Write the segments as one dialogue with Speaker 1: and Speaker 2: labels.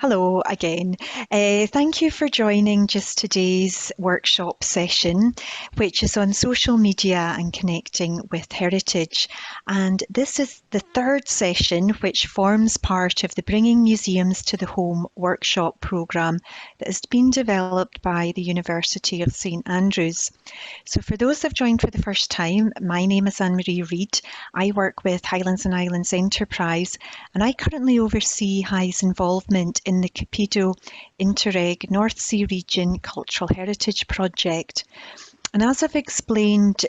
Speaker 1: Hello again. Thank you for joining just today's workshop session, which is on social media and connecting with heritage. And this is the third session, which forms part of the Bringing Museums to the Home workshop programme that has been developed by the University of St Andrews. So for those that have joined for the first time, my name is Anne-Marie Reid. I work with Highlands and Islands Enterprise, and I currently oversee HI's involvement in the CUPIDO Interreg North Sea Region Cultural Heritage Project. And as I've explained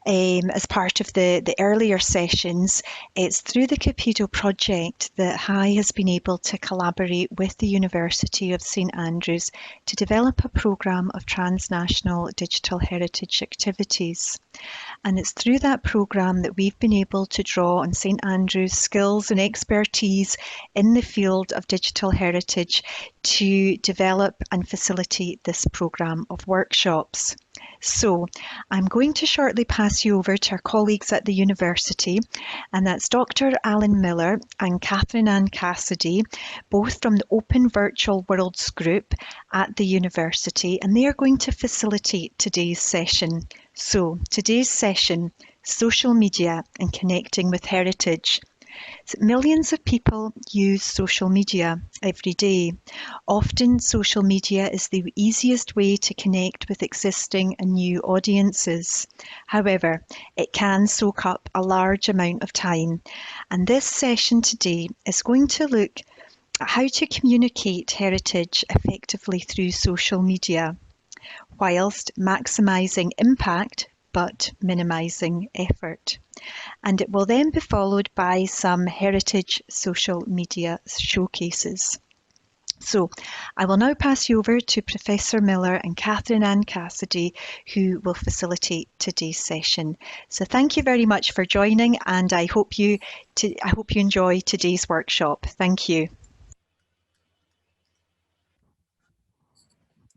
Speaker 1: as part of the earlier sessions, it's through the CUPIDO project that HI has been able to collaborate with the University of St Andrews to develop a programme of transnational digital heritage activities. And it's through that programme that we've been able to draw on St Andrews' skills and expertise in the field of digital heritage to develop and facilitate this programme of workshops. So I'm going to shortly pass you over to our colleagues at the university, and that's Dr. Alan Miller and Catherine Ann Cassidy, both from the Open Virtual Worlds group at the university, and they are going to facilitate today's session. So today's session, social media and connecting with heritage. So millions of people use social media every day. Often social media is the easiest way to connect with existing and new audiences. However, it can soak up a large amount of time. And this session today is going to look at how to communicate heritage effectively through social media, whilst maximising impact but minimising effort. And it will then be followed by some heritage social media showcases. So I will now pass you over to Professor Miller and Catherine Ann Cassidy, who will facilitate today's session. So thank you very much for joining, and I hope you enjoy today's workshop. Thank you.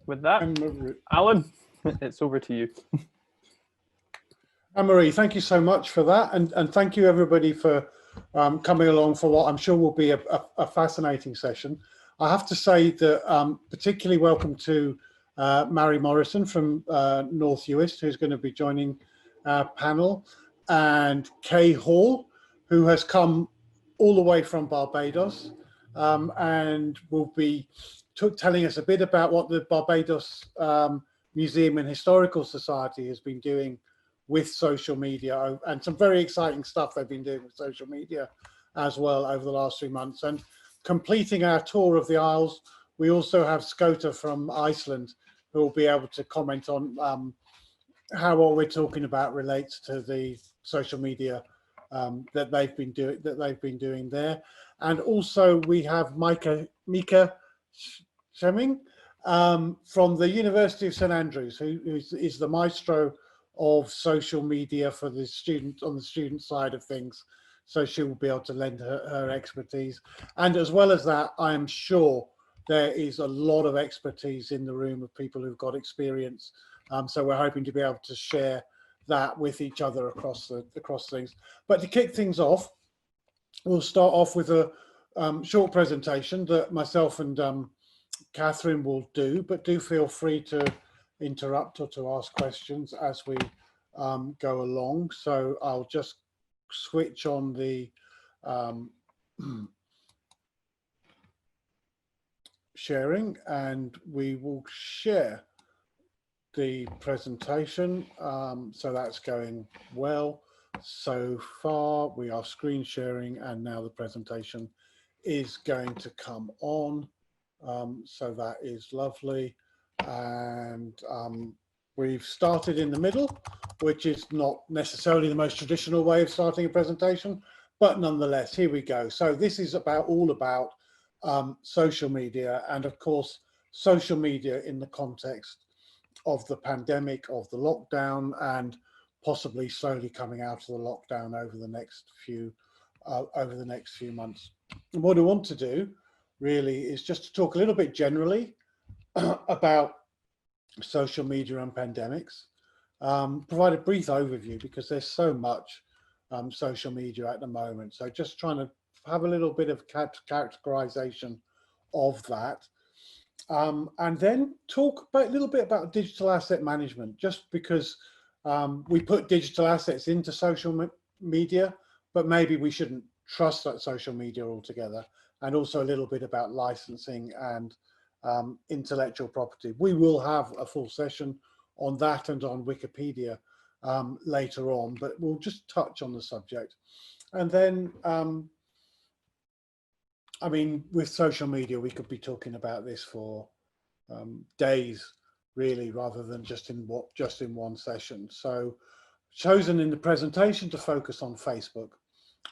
Speaker 2: With that, Alan, it's over to you.
Speaker 3: Anne-Marie, thank you so much for that, and thank you everybody for coming along for what I'm sure will be a fascinating session. I have to say that particularly welcome to Mary Morrison from North Uist, who's going to be joining our panel, and Kay Hall, who has come all the way from Barbados and will be telling us a bit about what the Barbados Museum and Historical Society has been doing with social media, and some very exciting stuff they've been doing with social media as well over the last 3 months. And completing our tour of the Isles, we also have Skota from Iceland, who will be able to comment on how what we're talking about relates to the social media that they've been doing there. And also we have Mika Schemming from the University of St Andrews, who is the maestro of social media for the student on the student side of things. So she will be able to lend her expertise. And as well as that, I am sure there is a lot of expertise in the room of people who've got experience. So we're hoping to be able to share that with each other across things. But to kick things off, we'll start off with a short presentation that myself and Catherine will do, but do feel free to interrupt or to ask questions as we go along. So I'll just switch on the sharing, and we will share the presentation. So that's going well so far. We are screen sharing, and now the presentation is going to come on. So that is lovely. And we've started in the middle, which is not necessarily the most traditional way of starting a presentation, but nonetheless, here we go. So this is all about social media, and of course, social media in the context of the pandemic, of the lockdown, and possibly slowly coming out of the lockdown over the next few months. And what I want to do really is just to talk a little bit generally about social media and pandemics, provide a brief overview, because there's so much social media at the moment. So just trying to have a little bit of characterization of that. And then talk a little bit about digital asset management, just because we put digital assets into social media, but maybe we shouldn't trust that social media altogether, and also a little bit about licensing and intellectual property. We will have a full session on that and on Wikipedia later on, but we'll just touch on the subject. And then, I mean, with social media, we could be talking about this for days, really, rather than just in one session. So, chosen in the presentation to focus on Facebook,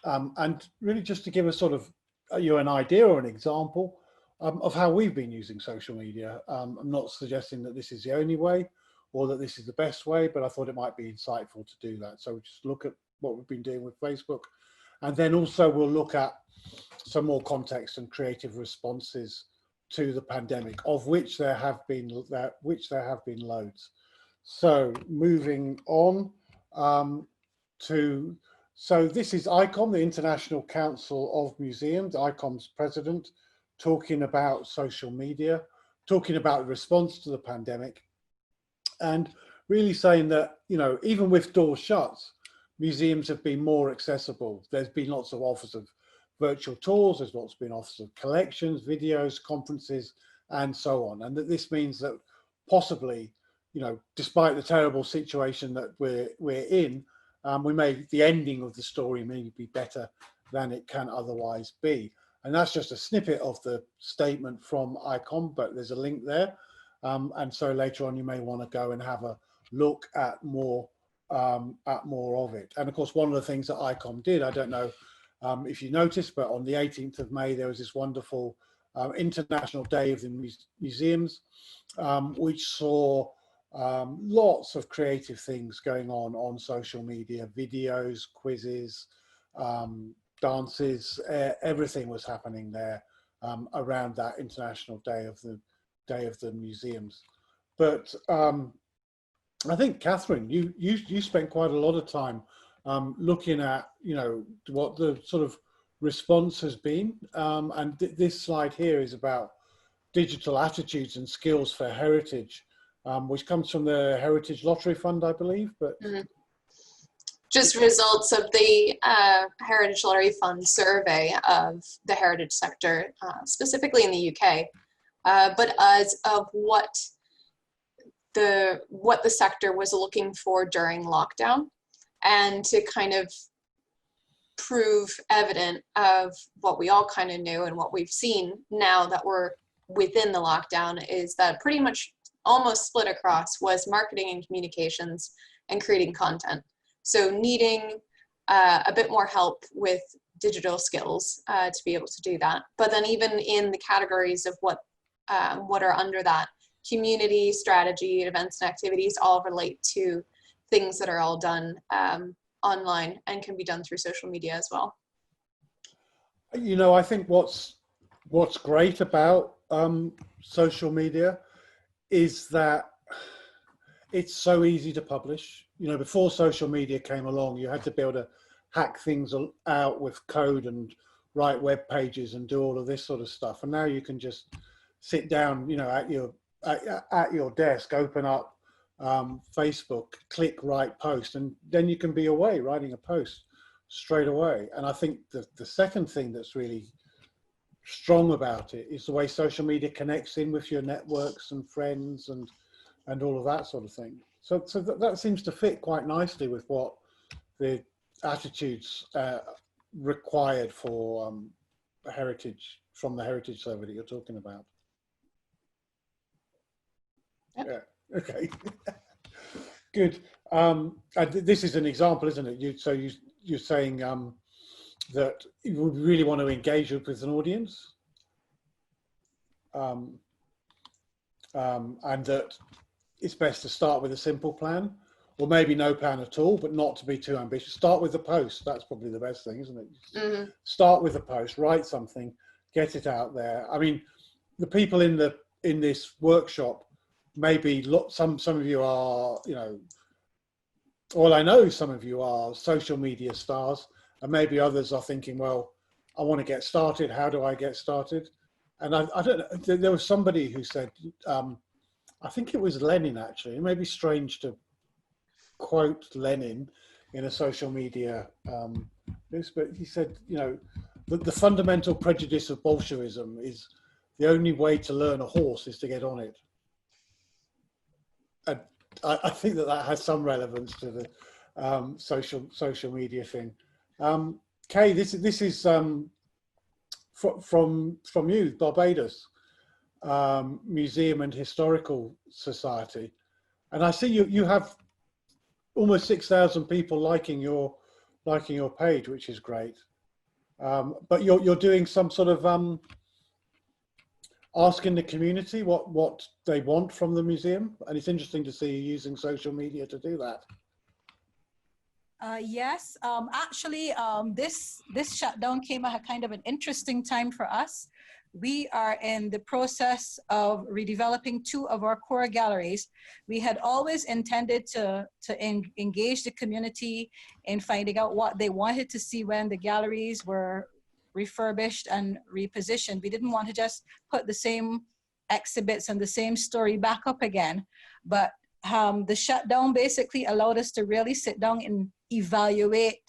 Speaker 3: and really just to give us sort of an idea or an example of how we've been using social media. I'm not suggesting that this is the only way or that this is the best way, but I thought it might be insightful to do that. So just look at what we've been doing with Facebook, and then also we'll look at some more context and creative responses to the pandemic, of which there have been loads. So moving on so this is ICOM, the International Council of Museums, ICOM's president, talking about social media, talking about the response to the pandemic, and really saying that, you know, even with doors shut, museums have been more accessible. There's been lots of offers of virtual tours, there's lots been offers of collections, videos, conferences, and so on. And that this means that possibly, you know, despite the terrible situation that we're in, the ending of the story may be better than it can otherwise be. And that's just a snippet of the statement from ICOM, but there's a link there. And so later on, you may want to go and have a look at more of it. And of course, one of the things that ICOM did, I don't know if you noticed, but on the 18th of May, there was this wonderful International Day of the Museums, which saw lots of creative things going on social media, videos, quizzes, dances, everything was happening there around that International Day of the Museums. But I think, Catherine, you spent quite a lot of time looking at, you know, what the sort of response has been, and this slide here is about digital attitudes and skills for heritage, which comes from the Heritage Lottery Fund, I believe. But
Speaker 4: just results of the Heritage Lottery Fund survey of the heritage sector, specifically in the UK, but as of what the sector was looking for during lockdown, and to kind of prove evident of what we all kind of knew and what we've seen now that we're within the lockdown, is that pretty much almost split across was marketing and communications and creating content. So needing a bit more help with digital skills to be able to do that. But then even in the categories of what are under that, community, strategy, events and activities all relate to things that are all done online and can be done through social media as well.
Speaker 3: You know, I think what's great about social media is that it's so easy to publish. You know, before social media came along, you had to be able to hack things out with code and write web pages and do all of this sort of stuff. And now you can just sit down, you know, at your desk, open up Facebook, click write post, and then you can be away writing a post straight away. And I think the second thing that's really strong about it is the way social media connects in with your networks and friends and all of that sort of thing. So that seems to fit quite nicely with what the attitudes required for heritage, from the heritage survey that you're talking about.
Speaker 4: Yep.
Speaker 3: Yeah. Okay. Good. This is an example, isn't it? You're saying that you would really want to engage with an audience, and that it's best to start with a simple plan, or maybe no plan at all, but not to be too ambitious. Start with the post. That's probably the best thing, isn't it? Mm-hmm. Start with the post, write something, get it out there. I mean, the people in this workshop, maybe some of you are, you know, well, I know some of you are social media stars, and maybe others are thinking, well, I want to get started. How do I get started? And I don't know, there was somebody who said, I think it was Lenin actually, it may be strange to quote Lenin in a social media news, but he said, you know, the fundamental prejudice of Bolshevism is the only way to learn a horse is to get on it. And I think that that has some relevance to the social media thing. Kay, this is from you, Barbados Museum and Historical Society, and I see you have almost 6,000 people liking your page, which is great. But you're doing some sort of asking the community what they want from the museum, and it's interesting to see you using social media to do that.
Speaker 5: Yes, actually, this shutdown came at a kind of an interesting time for us. We are in the process of redeveloping 2 of our core galleries. We had always intended to engage the community in finding out what they wanted to see when the galleries were refurbished and repositioned. We didn't want to just put the same exhibits and the same story back up again, but the shutdown basically allowed us to really sit down and evaluate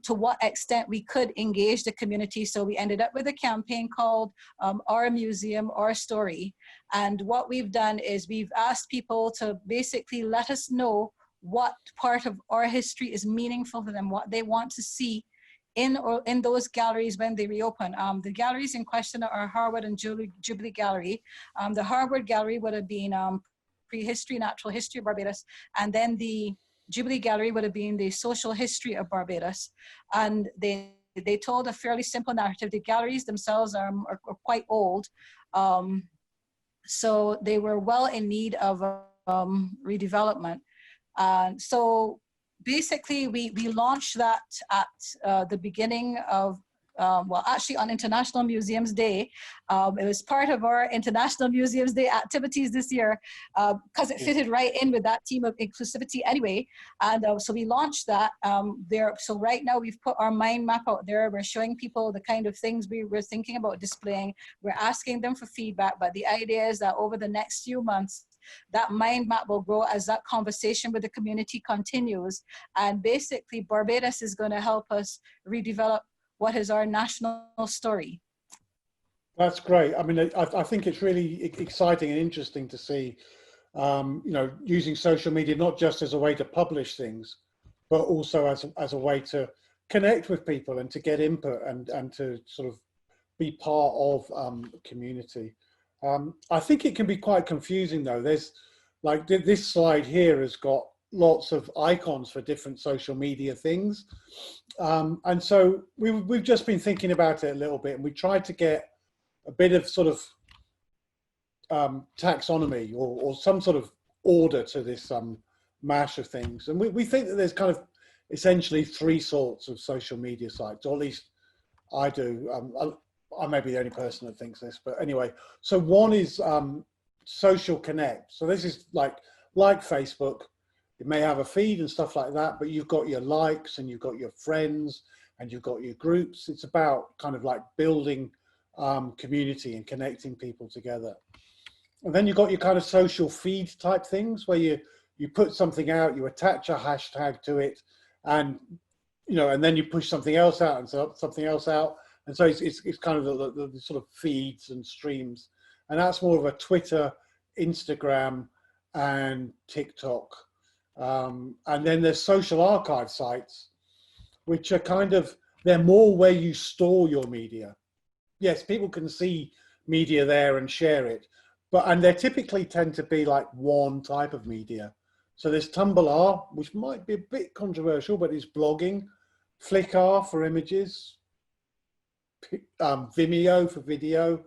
Speaker 5: to what extent we could engage the community. So we ended up with a campaign called Our Museum, Our Story. And what we've done is we've asked people to basically let us know what part of our history is meaningful to them, what they want to see in those galleries when they reopen. The galleries in question are Harvard and Jubilee Gallery. The Harvard Gallery would have been prehistory, natural history of Barbados, and then the Jubilee Gallery would have been the social history of Barbados. And they told a fairly simple narrative. The galleries themselves are quite old, so they were well in need of redevelopment. So basically, we launched that at the beginning of well, actually on International Museums Day. It was part of our International Museums Day activities this year because it fitted right in with that theme of inclusivity anyway. And so we launched that there. So right now we've put our mind map out there. We're showing people the kind of things we were thinking about displaying. We're asking them for feedback, but the idea is that over the next few months, that mind map will grow as that conversation with the community continues. And basically Barbados is going to help us redevelop what is our national story.
Speaker 3: That's great. I mean, I think it's really exciting and interesting to see, you know, using social media, not just as a way to publish things, but also as a way to connect with people and to get input and to sort of be part of community. I think it can be quite confusing though. There's like this slide here has got lots of icons for different social media things. And so we've just been thinking about it a little bit, and we tried to get a bit of sort of taxonomy or some sort of order to this mash of things. And we think that there's kind of essentially 3 sorts of social media sites, or at least I do. I may be the only person that thinks this, but anyway. So one is social connect. So this is like Facebook. It may have a feed and stuff like that, but you've got your likes and you've got your friends and you've got your groups. It's about kind of like building community and connecting people together. And then you've got your kind of social feed type things where you put something out, you attach a hashtag to it, and you know, and then you push something else out and something else out. And so it's kind of the sort of feeds and streams. And that's more of a Twitter, Instagram, and TikTok. And then there's social archive sites, which are kind of, they're more where you store your media. Yes, people can see media there and share it, and they typically tend to be like one type of media. So there's Tumblr, which might be a bit controversial, but it's blogging, Flickr for images, Vimeo for video,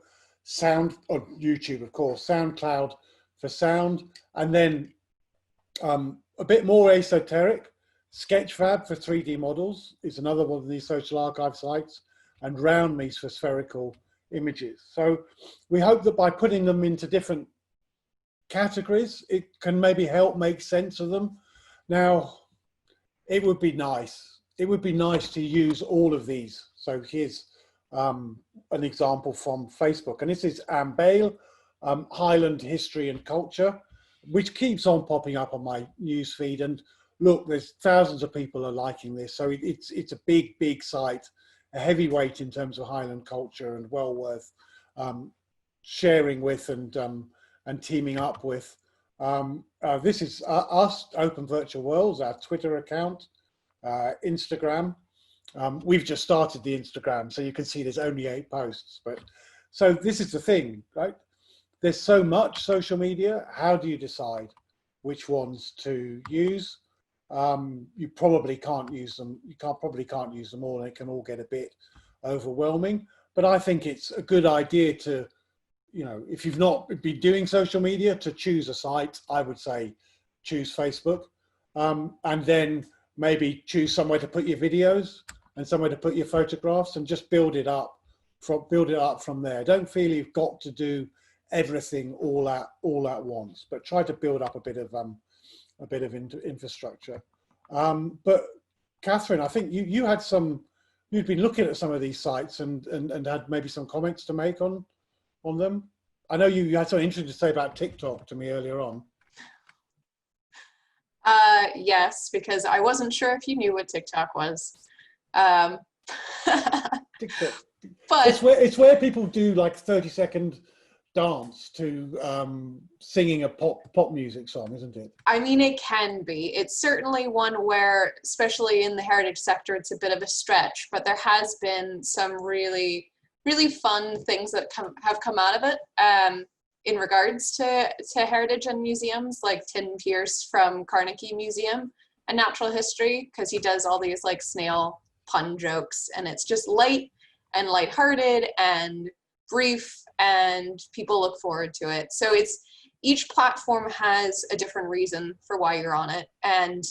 Speaker 3: YouTube, of course, SoundCloud for sound, and then a bit more esoteric, Sketchfab for 3D models is another one of these social archive sites, and RoundMe's for spherical images. So we hope that by putting them into different categories, it can maybe help make sense of them. Now, it would be nice. It would be nice to use all of these. So here's an example from Facebook, and this is Anne Bale, Highland History and Culture, which keeps on popping up on my news feed. And look, there's thousands of people are liking this. So it's a big site, a heavyweight in terms of Highland culture, and well worth sharing with and teaming up with. This is us, Open Virtual Worlds, our Twitter account, Instagram. We've just started the Instagram, so you can see there's only 8 posts. But so this is the thing, right? There's so much social media. How do you decide which ones to use? You probably can't use them. Probably can't use them all, and it can all get a bit overwhelming. But I think it's a good idea to, you know, if you've not been doing social media, to choose a site. I would say choose Facebook, and then maybe choose somewhere to put your videos and somewhere to put your photographs, and just build it up from there. Don't feel you've got to do everything all at once, but try to build up a bit of infrastructure. But Catherine, I think you've been looking at some of these sites and had maybe some comments to make on them. I know you had something interesting to say about TikTok to me earlier on.
Speaker 4: Yes, because I wasn't sure if you knew what TikTok was.
Speaker 3: TikTok.
Speaker 4: But
Speaker 3: it's where people do like 30-second dance to singing a pop music song, isn't it?
Speaker 4: I mean, it can be. It's certainly one where, especially in the heritage sector, it's a bit of a stretch, but there has been some really fun things that have come out of it in regards to heritage and museums, like Tim Pierce from Carnegie Museum and Natural History, because he does all these like snail pun jokes, and it's just light and lighthearted and brief, and people look forward to it. So each platform has a different reason for why you're on it and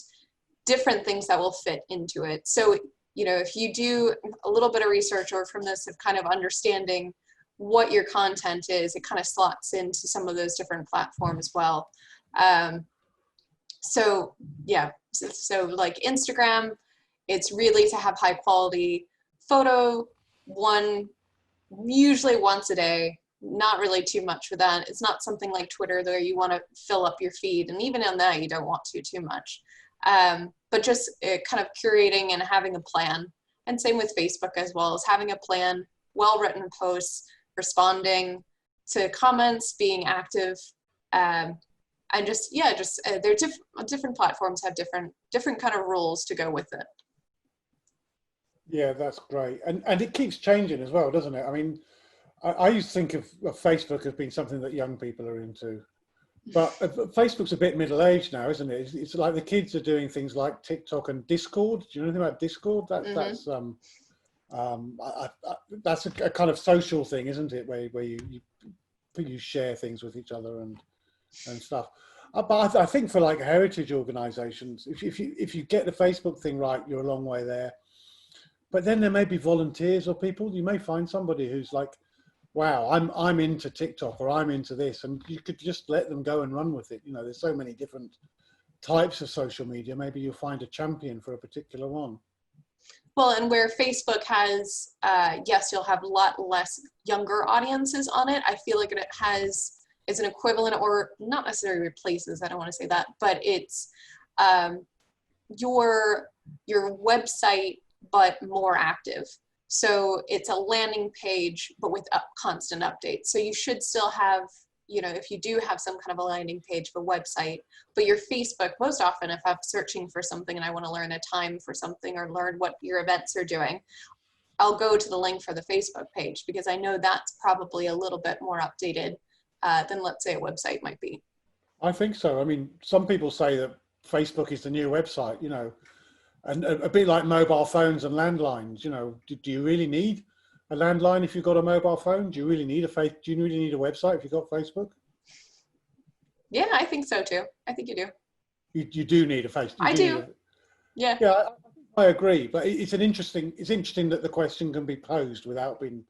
Speaker 4: different things that will fit into it. So, you know, if you do a little bit of research or from this of kind of understanding what your content is, it kind of slots into some of those different platforms well. So yeah, so like Instagram, it's really to have high quality photo, usually once a day, not really too much for that. It's not something like Twitter where you want to fill up your feed, and even on that you don't want too much. But just kind of curating and having a plan. And same with Facebook as well, as having a plan, well-written posts, responding to comments, being active, and just they're different platforms have different kind of rules to go with it.
Speaker 3: Yeah, that's great. And it keeps changing as well, doesn't it? I mean, I used to think of Facebook as being something that young people are into. But Facebook's a bit middle-aged now, isn't it? It's like the kids are doing things like TikTok and Discord. Do you know anything about Discord? That's a kind of social thing, isn't it? Where you share things with each other and stuff. But I think for like heritage organisations, if you get the Facebook thing right, you're a long way there. But then there may be volunteers or people. You may find somebody who's like, wow, I'm into TikTok, or I'm into this, and you could just let them go and run with it. You know, there's so many different types of social media. Maybe you'll find a champion for a particular one.
Speaker 4: Well, and where Facebook has, yes, you'll have a lot less younger audiences on it. I feel like it's an equivalent, or not necessarily replaces, I don't want to say that, but it's your website, but more active. So it's a landing page, but with constant updates. So you should still have, you know, if you do have some kind of a landing page of a website, but your Facebook, most often if I'm searching for something and I want to learn a time for something or learn what your events are doing, I'll go to the link for the Facebook page, because I know that's probably a little bit more updated than, let's say, a website might be.
Speaker 3: I think so. I mean, some people say that Facebook is the new website, you know, and a bit like mobile phones and landlines. You know, do you really need a landline if you've got a mobile phone? Do you really need a website if you've got Facebook?
Speaker 4: Yeah, I think so too. I think you do.
Speaker 3: You do need a Facebook.
Speaker 4: I do. Yeah.
Speaker 3: Yeah, I agree. But it's interesting that the question can be posed without being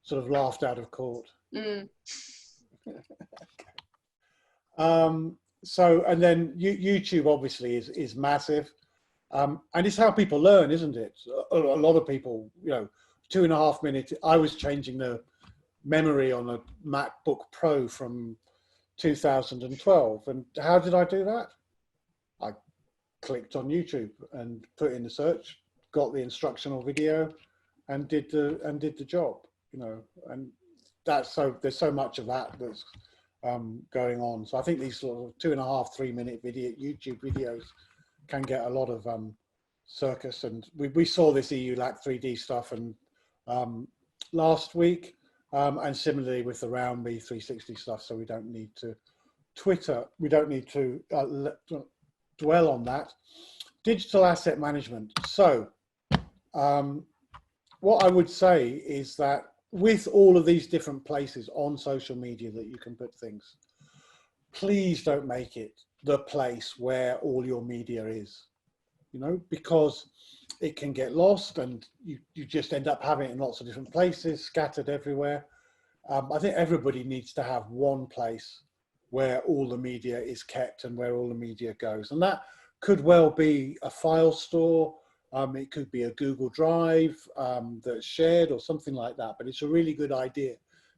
Speaker 3: sort of laughed out of court.
Speaker 4: Mm.
Speaker 3: So, and then YouTube obviously is massive. And it's how people learn, isn't it? A lot of people, you know, 2.5 minutes. I was changing the memory on a MacBook Pro from 2012. And how did I do that? I clicked on YouTube and put in the search, got the instructional video, and did the job, you know. And that's so, there's so much of that that's going on. So I think these sort of 2.5, 3 minute YouTube videos can get a lot of circus. And we saw this EULAC 3D stuff and last week, and similarly with the Round Me 360 stuff. So we don't need to we don't need to dwell on that. Digital asset management. So what I would say is that with all of these different places on social media that you can put things, please don't make it the place where all your media is, you know, because it can get lost and you just end up having it in lots of different places, scattered everywhere. I think everybody needs to have one place where all the media is kept and where all the media goes. And that could well be a file store. It could be a Google Drive that's shared or something like that. But it's a really good idea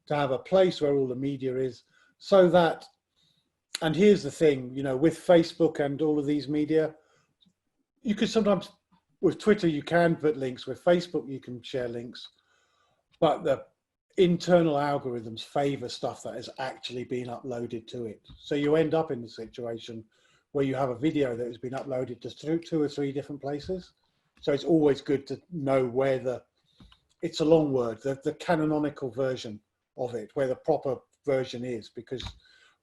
Speaker 3: to have a place where all the media is, so that, and here's the thing, you know, with Facebook and all of these media, you could sometimes, with Twitter, you can put links. With Facebook, you can share links. But the internal algorithms favor stuff that has actually been uploaded to it. So you end up in the situation where you have a video that has been uploaded to 2 or 3 different places. So it's always good to know where it's a long word, the canonical version of it, where the proper version is, because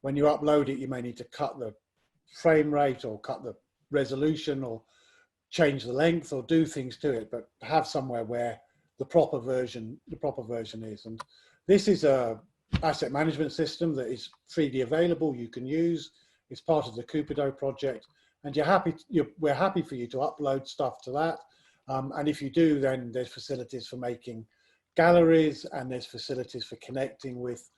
Speaker 3: when you upload it, you may need to cut the frame rate or cut the resolution or change the length or do things to it, but have somewhere where the proper version is. And this is a asset management system that is freely available. You can use. It's part of the CUPIDO project, and we're happy for you to upload stuff to that. And if you do, then there's facilities for making galleries and there's facilities for connecting with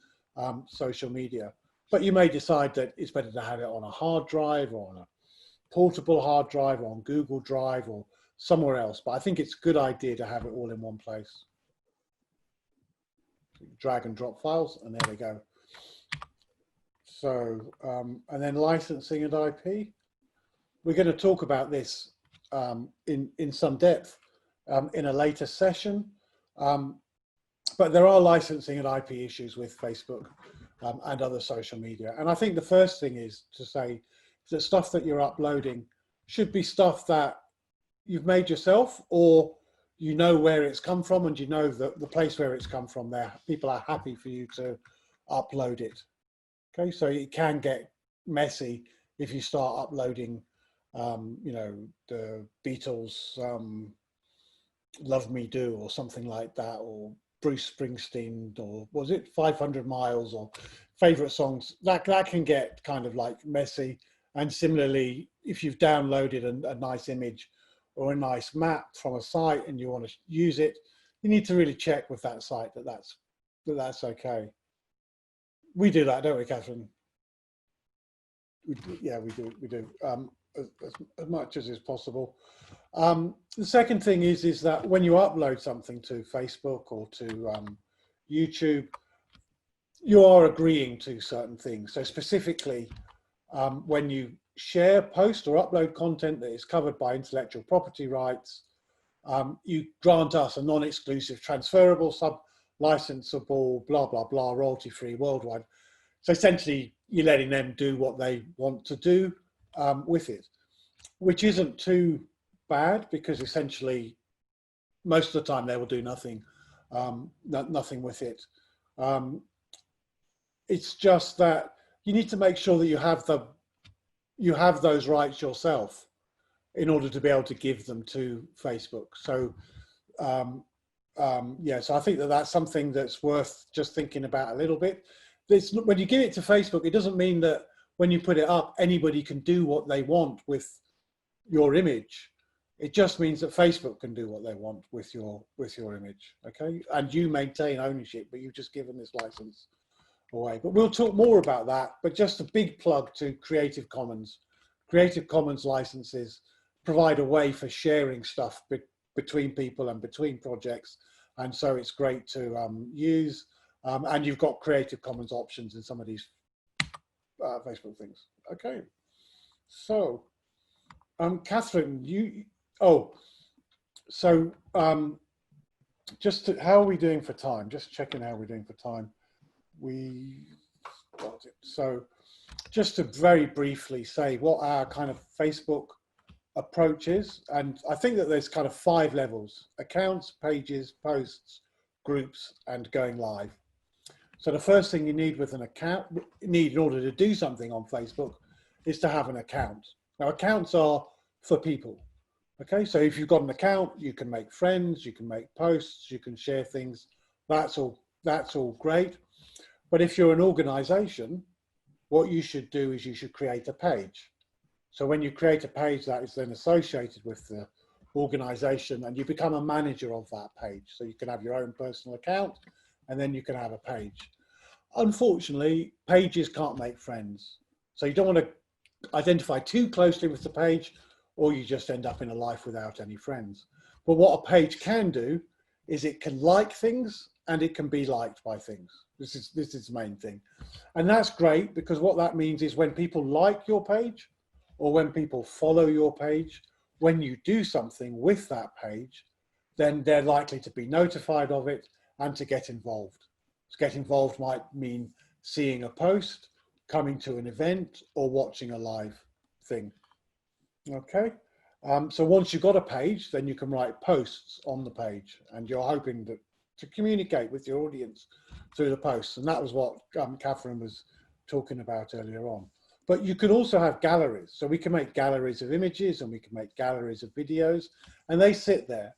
Speaker 3: social media. But you may decide that it's better to have it on a hard drive or on a portable hard drive or on Google Drive or somewhere else. But I think it's a good idea to have it all in one place. Drag and drop files, and there we go. So, and then licensing and IP. We're going to talk about this in some depth in a later session. But there are licensing and IP issues with Facebook and other social media. And I think the first thing is to say that stuff that you're uploading should be stuff that you've made yourself, or you know where it's come from, and you know the place where it's come from. There, people are happy for you to upload it. Okay, so it can get messy if you start uploading, you know, the Beatles' "Love Me Do" or something like that, or Bruce Springsteen, or was it 500 Miles, or favorite songs. That can get kind of like messy. And similarly, if you've downloaded a nice image or a nice map from a site and you want to use it, you need to really check with that site that that's okay. We do that, don't we, Catherine? Yeah, we do. As much as is possible. The second thing is that when you upload something to Facebook or to YouTube, you are agreeing to certain things. So specifically, when you share, post, or upload content that is covered by intellectual property rights, you grant us a non-exclusive, transferable, sub-licensable, blah, blah, blah, royalty-free worldwide. So essentially, you're letting them do what they want to do with it, which isn't too bad, because essentially, most of the time they will do nothing, nothing with it. It's just that you need to make sure that you have those rights yourself in order to be able to give them to Facebook. So yeah, so I think that that's something that's worth just thinking about a little bit. When you give it to Facebook, it doesn't mean that when you put it up, anybody can do what they want with your image. It just means that Facebook can do what they want with your image, okay? And you maintain ownership, but you've just given this license away. But we'll talk more about that. But just a big plug to Creative Commons. Creative Commons licenses, provide a way for sharing stuff between people and between projects. And so it's great to use. And you've got Creative Commons options in some of these Facebook things. Okay. So, Catherine, how are we doing for time? Just checking how we're doing for time. So just to very briefly say what our kind of Facebook approach is, and I think that there's kind of 5 levels: accounts, pages, posts, groups, and going live. So the first thing you need with an account, in order to do something on Facebook, is to have an account. Now, accounts are for people. Okay, so if you've got an account, you can make friends, you can make posts, you can share things. That's all great. But if you're an organization, what you should do is you should create a page. So when you create a page, that is then associated with the organization, and you become a manager of that page. So you can have your own personal account, and then you can have a page. Unfortunately, pages can't make friends. So you don't want to identify too closely with the page, or you just end up in a life without any friends. But what a page can do is it can like things, and it can be liked by things. This is the main thing. And that's great, because what that means is when people like your page, or when people follow your page, when you do something with that page, then they're likely to be notified of it and to get involved. To get involved might mean seeing a post, coming to an event, or watching a live thing. Okay, so once you've got a page, then you can write posts on the page, and you're hoping to communicate with your audience through the posts. And that was what Catherine was talking about earlier on. But you can also have galleries. So we can make galleries of images, and we can make galleries of videos, and they sit there.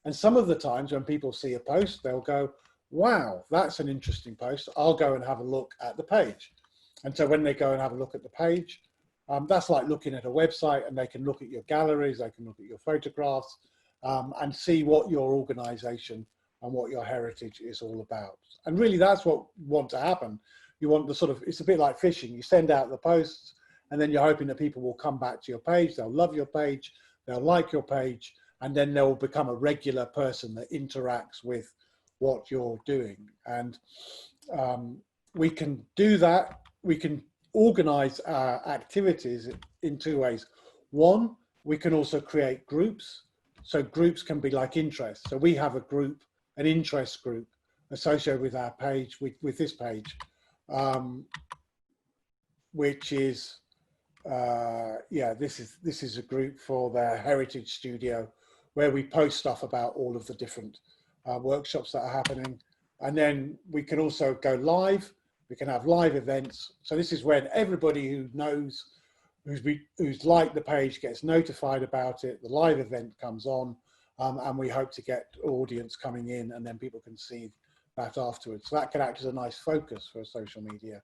Speaker 3: And some of the times when people see a post, they'll go, wow, that's an interesting post. I'll go and have a look at the page. And so when they go and have a look at the page, that's like looking at a website, and they can look at your galleries, they can look at your photographs, and see what your organization and what your heritage is all about. And really that's what you want to happen. You want the sort of, it's a bit like fishing. You send out the posts, and then you're hoping that people will come back to your page, they'll love your page, they'll like your page, and then they'll become a regular person that interacts with what you're doing. And we can do that. We can organize our activities in 2 ways. One, we can also create groups. So groups can be like interests. So we have a group, an interest group associated with our page, with this page, which is, this is a group for the Heritage Studio, where we post stuff about all of the different workshops that are happening. And then we can also go live. We can have live events. So this is when everybody who knows, who's liked the page, gets notified about it. The live event comes on, and we hope to get audience coming in, and then people can see that afterwards. So that can act as a nice focus for a social media,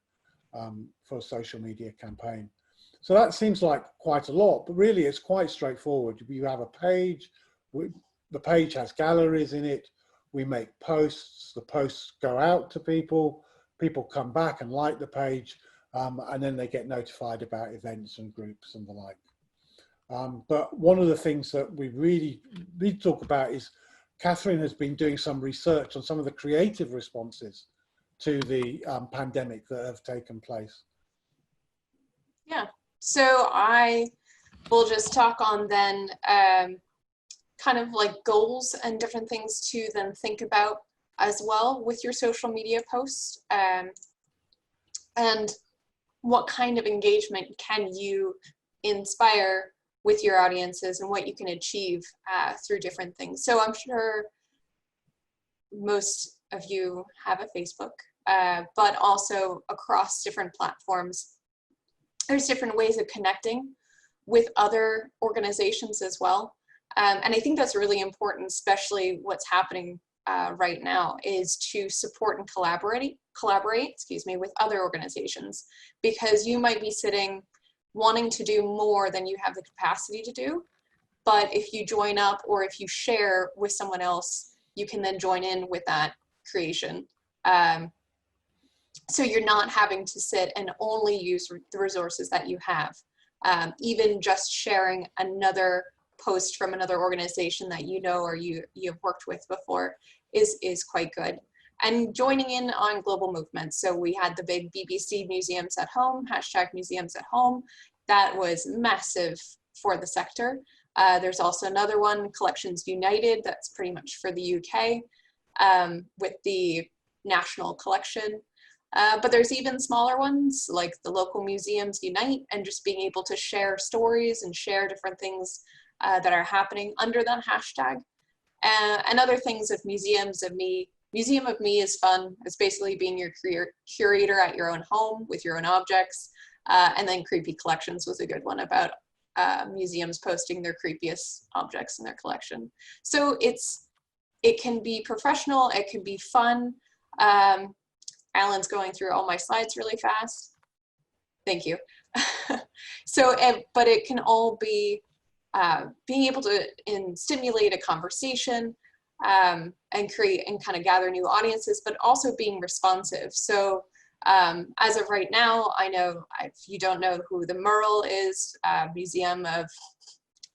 Speaker 3: campaign. So that seems like quite a lot, but really it's quite straightforward. You have a page. The page has galleries in it. We make posts. The posts go out to people. People come back and like the page, and then they get notified about events and groups and the like. But one of the things that we really need to talk about is Catherine has been doing some research on some of the creative responses to the pandemic that have taken place.
Speaker 4: Yeah, so I will just talk on then kind of like goals and different things to then think about as well with your social media posts, and what kind of engagement can you inspire with your audiences, and what you can achieve through different things. So I'm sure most of you have a Facebook, but also across different platforms, there's different ways of connecting with other organizations as well. And I think that's really important, especially what's happening right now, is to support and collaborate, with other organizations, because you might be sitting wanting to do more than you have the capacity to do. But if you join up, or if you share with someone else, you can then join in with that creation. So you're not having to sit and only use the resources that you have. Even just sharing another post from another organization that you know or you've worked with before is quite good. And joining in on global movements. So we had the big BBC Museums at Home, #Museums at Home. That was massive for the sector. There's also another one, Collections United, that's pretty much for the UK, with the National Collection. But there's even smaller ones, like the Local Museums Unite, and just being able to share stories and share different things that are happening under that hashtag. And other things of Museums of Me. Museum of Me is fun. It's basically being your curator at your own home with your own objects. And then Creepy Collections was a good one about museums posting their creepiest objects in their collection. So it can be professional, it can be fun. Alan's going through all my slides really fast. Thank you. So, but it can all be being able to stimulate a conversation, and create and kind of gather new audiences, but also being responsive. So as of right now, I know if you don't know who the Merle is, Museum of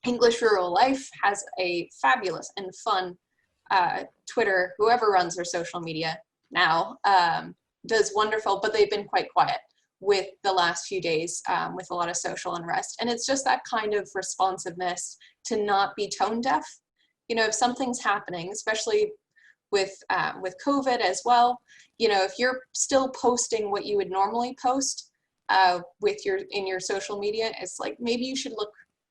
Speaker 4: English Rural Life has a fabulous and fun Twitter. Whoever runs their social media now does wonderful, but they've been quite quiet with the last few days with a lot of social unrest. And it's just that kind of responsiveness to not be tone deaf. You know, if something's happening, especially with COVID as well, you know, if you're still posting what you would normally post in your social media, it's like maybe you should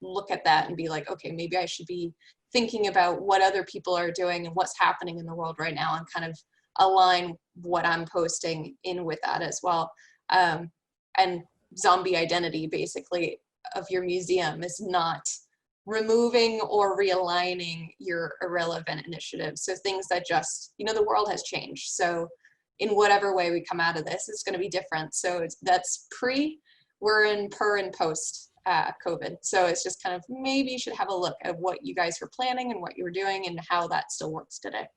Speaker 4: look at that and be like, okay, maybe I should be thinking about what other people are doing and what's happening in the world right now, and kind of align what I'm posting in with that as well. And zombie identity, basically, of your museum is not removing or realigning your irrelevant initiatives. So things that just, you know, the world has changed. So in whatever way we come out of this, it's going to be different. So that's we're in per and post COVID. So it's just kind of, maybe you should have a look at what you guys were planning and what you were doing and how that still works today.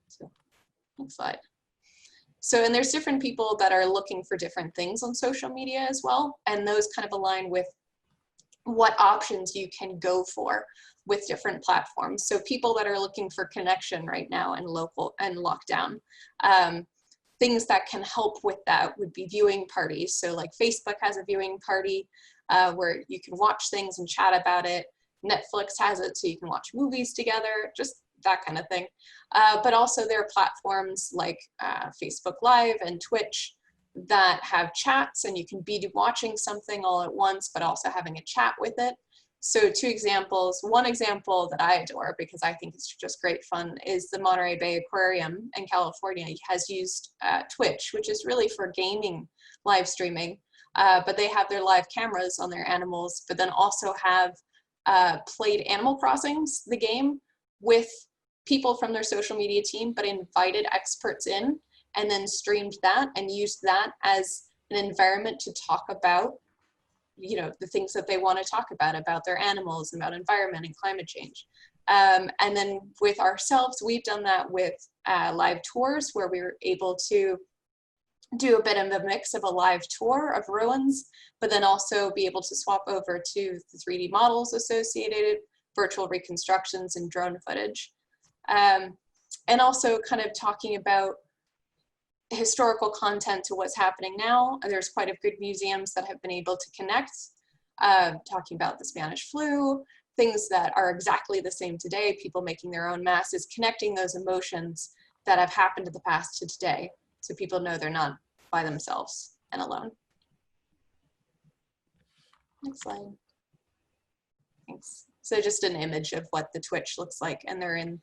Speaker 4: So next slide. So, and there's different people that are looking for different things on social media as well. And those kind of align with what options you can go for with different platforms. So people that are looking for connection right now and local and lockdown, things that can help with that would be viewing parties. So like Facebook has a viewing party where you can watch things and chat about it. Netflix has it so you can watch movies together, just that kind of thing. But also there are platforms like Facebook Live and Twitch that have chats, and you can be watching something all at once, but also having a chat with it. So two examples, one example that I adore because I think it's just great fun is the Monterey Bay Aquarium in California has used Twitch, which is really for gaming live streaming, but they have their live cameras on their animals, but then also have played Animal Crossings, the game, with people from their social media team, but invited experts in and then streamed that and used that as an environment to talk about, you know, the things that they want to talk about their animals, about environment and climate change. And then with ourselves, we've done that with live tours where we were able to do a bit of a mix of a live tour of ruins, but then also be able to swap over to the 3D models associated, virtual reconstructions and drone footage. And also kind of talking about historical content to what's happening now. There's quite a good museums that have been able to connect, talking about the Spanish flu, things that are exactly the same today, people making their own masses, connecting those emotions that have happened in the past to today, so people know they're not by themselves and alone. Next slide. Thanks. So just an image of what the Twitch looks like, and they're in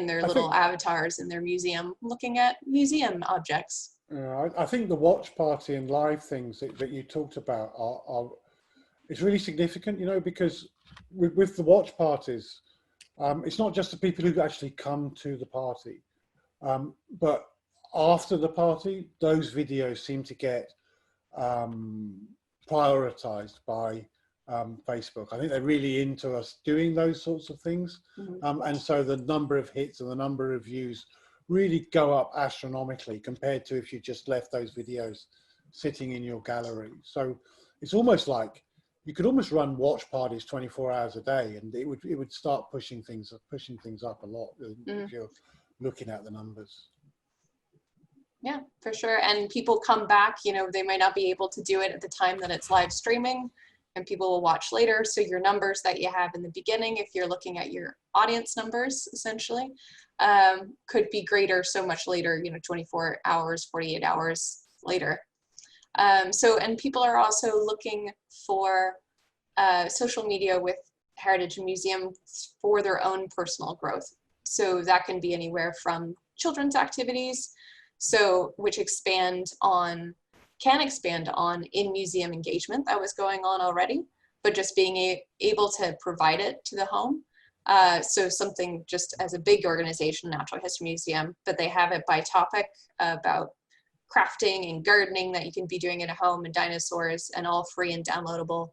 Speaker 4: their little avatars in their museum, looking at museum objects.
Speaker 3: I think the watch party and live things that you talked about it's really significant, you know, because with the watch parties, it's not just the people who actually come to the party, but after the party, those videos seem to get prioritized by Facebook. I think they're really into us doing those sorts of things. Mm-hmm. And so the number of hits and the number of views really go up astronomically compared to if you just left those videos sitting in your gallery. So it's almost like you could almost run watch parties 24 hours a day, and it would start pushing things up a lot if you're looking at the numbers.
Speaker 4: Yeah, for sure. And people come back, you know, they might not be able to do it at the time that it's live streaming, and people will watch later. So your numbers that you have in the beginning, if you're looking at your audience numbers, essentially, could be greater so much later, you know, 24 hours, 48 hours later. And people are also looking for social media with heritage museums for their own personal growth. So that can be anywhere from children's activities, which can expand on in-museum engagement that was going on already, but just being able to provide it to the home. So something just as a big organization, Natural History Museum, but they have it by topic about crafting and gardening that you can be doing at home, and dinosaurs, and all free and downloadable,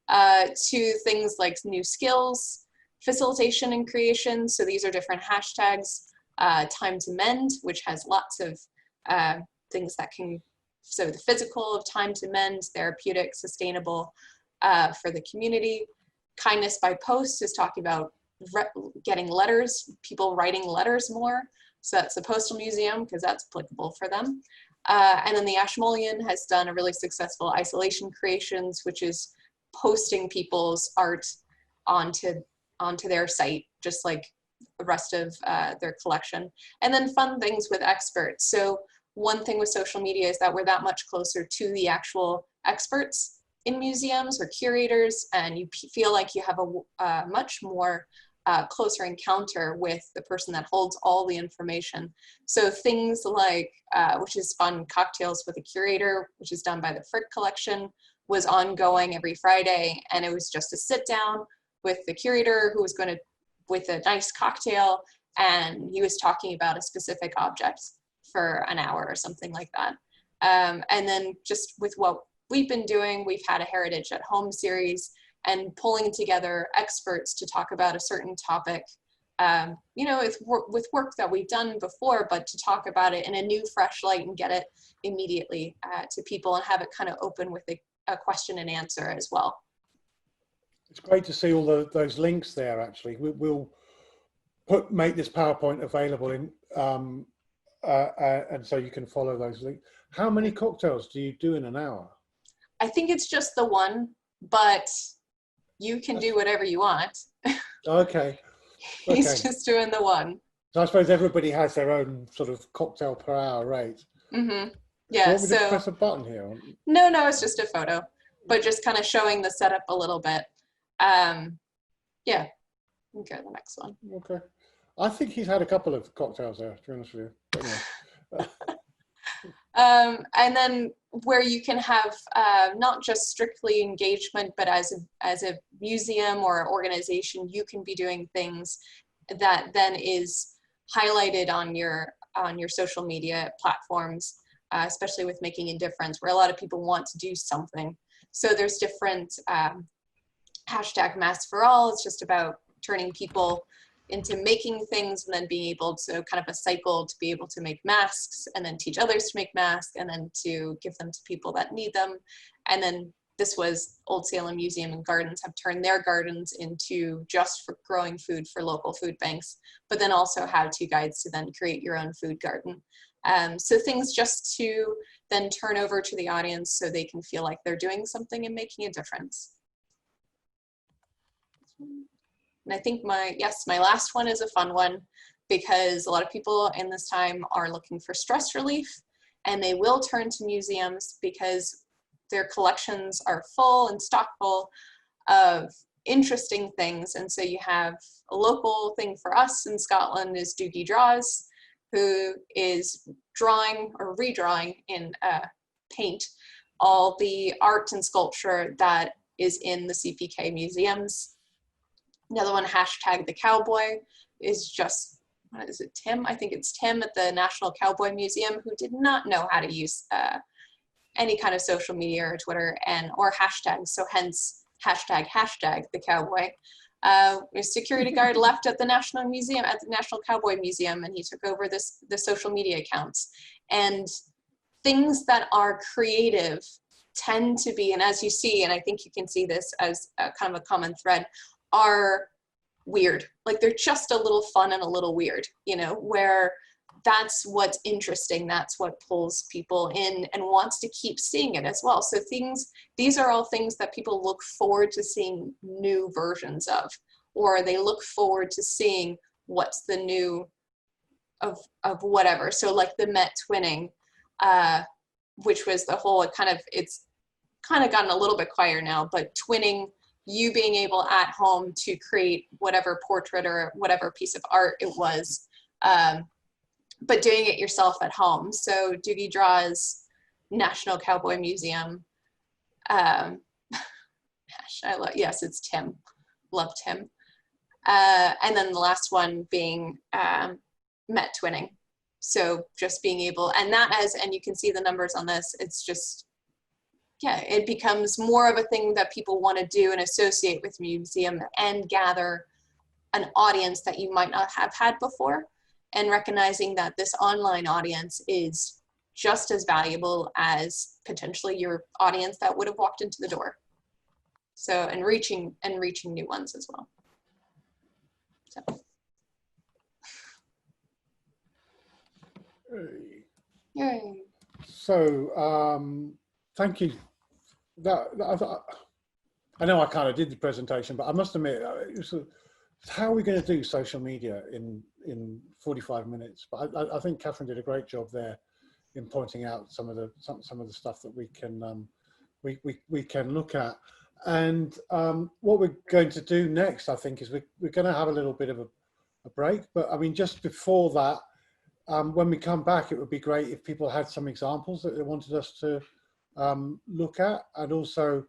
Speaker 4: to things like new skills, facilitation and creation. So these are different hashtags, time to mend, which has lots of things that can, so the physical of time to mend, therapeutic, sustainable for the community. Kindness by post is talking about getting letters, people writing letters more. So that's the Postal Museum, because that's applicable for them. And then the Ashmolean has done a really successful isolation creations, which is posting people's art onto their site, just like the rest of their collection. And then fun things with experts. So one thing with social media is that we're that much closer to the actual experts in museums or curators, and you feel like you have a much more closer encounter with the person that holds all the information. So things like, which is fun, Cocktails with a Curator, which is done by the Frick Collection, was ongoing every Friday, and it was just a sit down with the curator who was going to, with a nice cocktail, and he was talking about a specific object for an hour or something like that. And then just with what we've been doing, we've had a Heritage at Home series, and pulling together experts to talk about a certain topic, you know, with work that we've done before, but to talk about it in a new, fresh light and get it immediately to people, and have it kind of open with a question and answer as well.
Speaker 3: It's great to see all those links there. Actually, we'll make this PowerPoint available in, and so you can follow those links. How many cocktails do you do in an hour? I
Speaker 4: think it's just the one, but you can do whatever you want.
Speaker 3: Okay.
Speaker 4: He's just doing the one.
Speaker 3: So I suppose everybody has their own sort of cocktail per hour rate.
Speaker 4: Mm-hmm. Yeah.
Speaker 3: So to press a button here?
Speaker 4: No, it's just a photo, but just kind of showing the setup a little bit. Yeah. Okay, the next one.
Speaker 3: Okay. I think he's had a couple of cocktails there, to be honest with you. But yeah.
Speaker 4: And then where you can have not just strictly engagement, but as a museum or organization, you can be doing things that then is highlighted on your social media platforms, especially with making a difference, where a lot of people want to do something. So there's different hashtag Masks for All. It's just about turning people into making things, and then being able to kind of a cycle to be able to make masks, and then teach others to make masks, and then to give them to people that need them. And then this was Old Salem Museum and Gardens have turned their gardens into just for growing food for local food banks, but then also how-to guides to then create your own food garden. So things just to then turn over to the audience so they can feel like they're doing something and making a difference. And I think my last one is a fun one, because a lot of people in this time are looking for stress relief, and they will turn to museums because their collections are full and stock full of interesting things. And so you have a local thing for us in Scotland is Doogie Draws, who is drawing or redrawing in paint all the art and sculpture that is in the CPK museums. Another one, hashtag the Cowboy, is just, what is it, Tim? I think it's Tim at the National Cowboy Museum, who did not know how to use any kind of social media or Twitter or hashtags, so hence hashtag the Cowboy. A security guard left at the National Museum, at the National Cowboy Museum, and he took over the social media accounts. And things that are creative tend to be, and as you see, and I think you can see this as a kind of a common thread, are weird. Like they're just a little fun and a little weird, you know, where that's what's interesting, that's what pulls people in and wants to keep seeing it as well. So these are all things that people look forward to seeing new versions of, or they look forward to seeing what's the new of whatever. So like the Met twinning, which was the whole, it's kind of gotten a little bit quieter now, but twinning, you being able at home to create whatever portrait or whatever piece of art it was, but doing it yourself at home. So Doogie Draws, National Cowboy Museum. Yes, it's Tim. Love Tim. And then the last one being Met twinning. So just being able, and you can see the numbers on this, it's just, yeah, it becomes more of a thing that people want to do and associate with museum and gather an audience that you might not have had before, and recognizing that this online audience is just as valuable as potentially your audience that would have walked into the door. So, and reaching new ones as well. So. Yay.
Speaker 3: So, thank you. I know I kind of did the presentation, but I must admit, how are we going to do social media in 45 minutes? But I think Catherine did a great job there in pointing out some of the stuff that we can look at. And what we're going to do next, I think, is we're going to have a little bit of a break. But I mean, just before that, when we come back, it would be great if people had some examples that they wanted us to look at, and also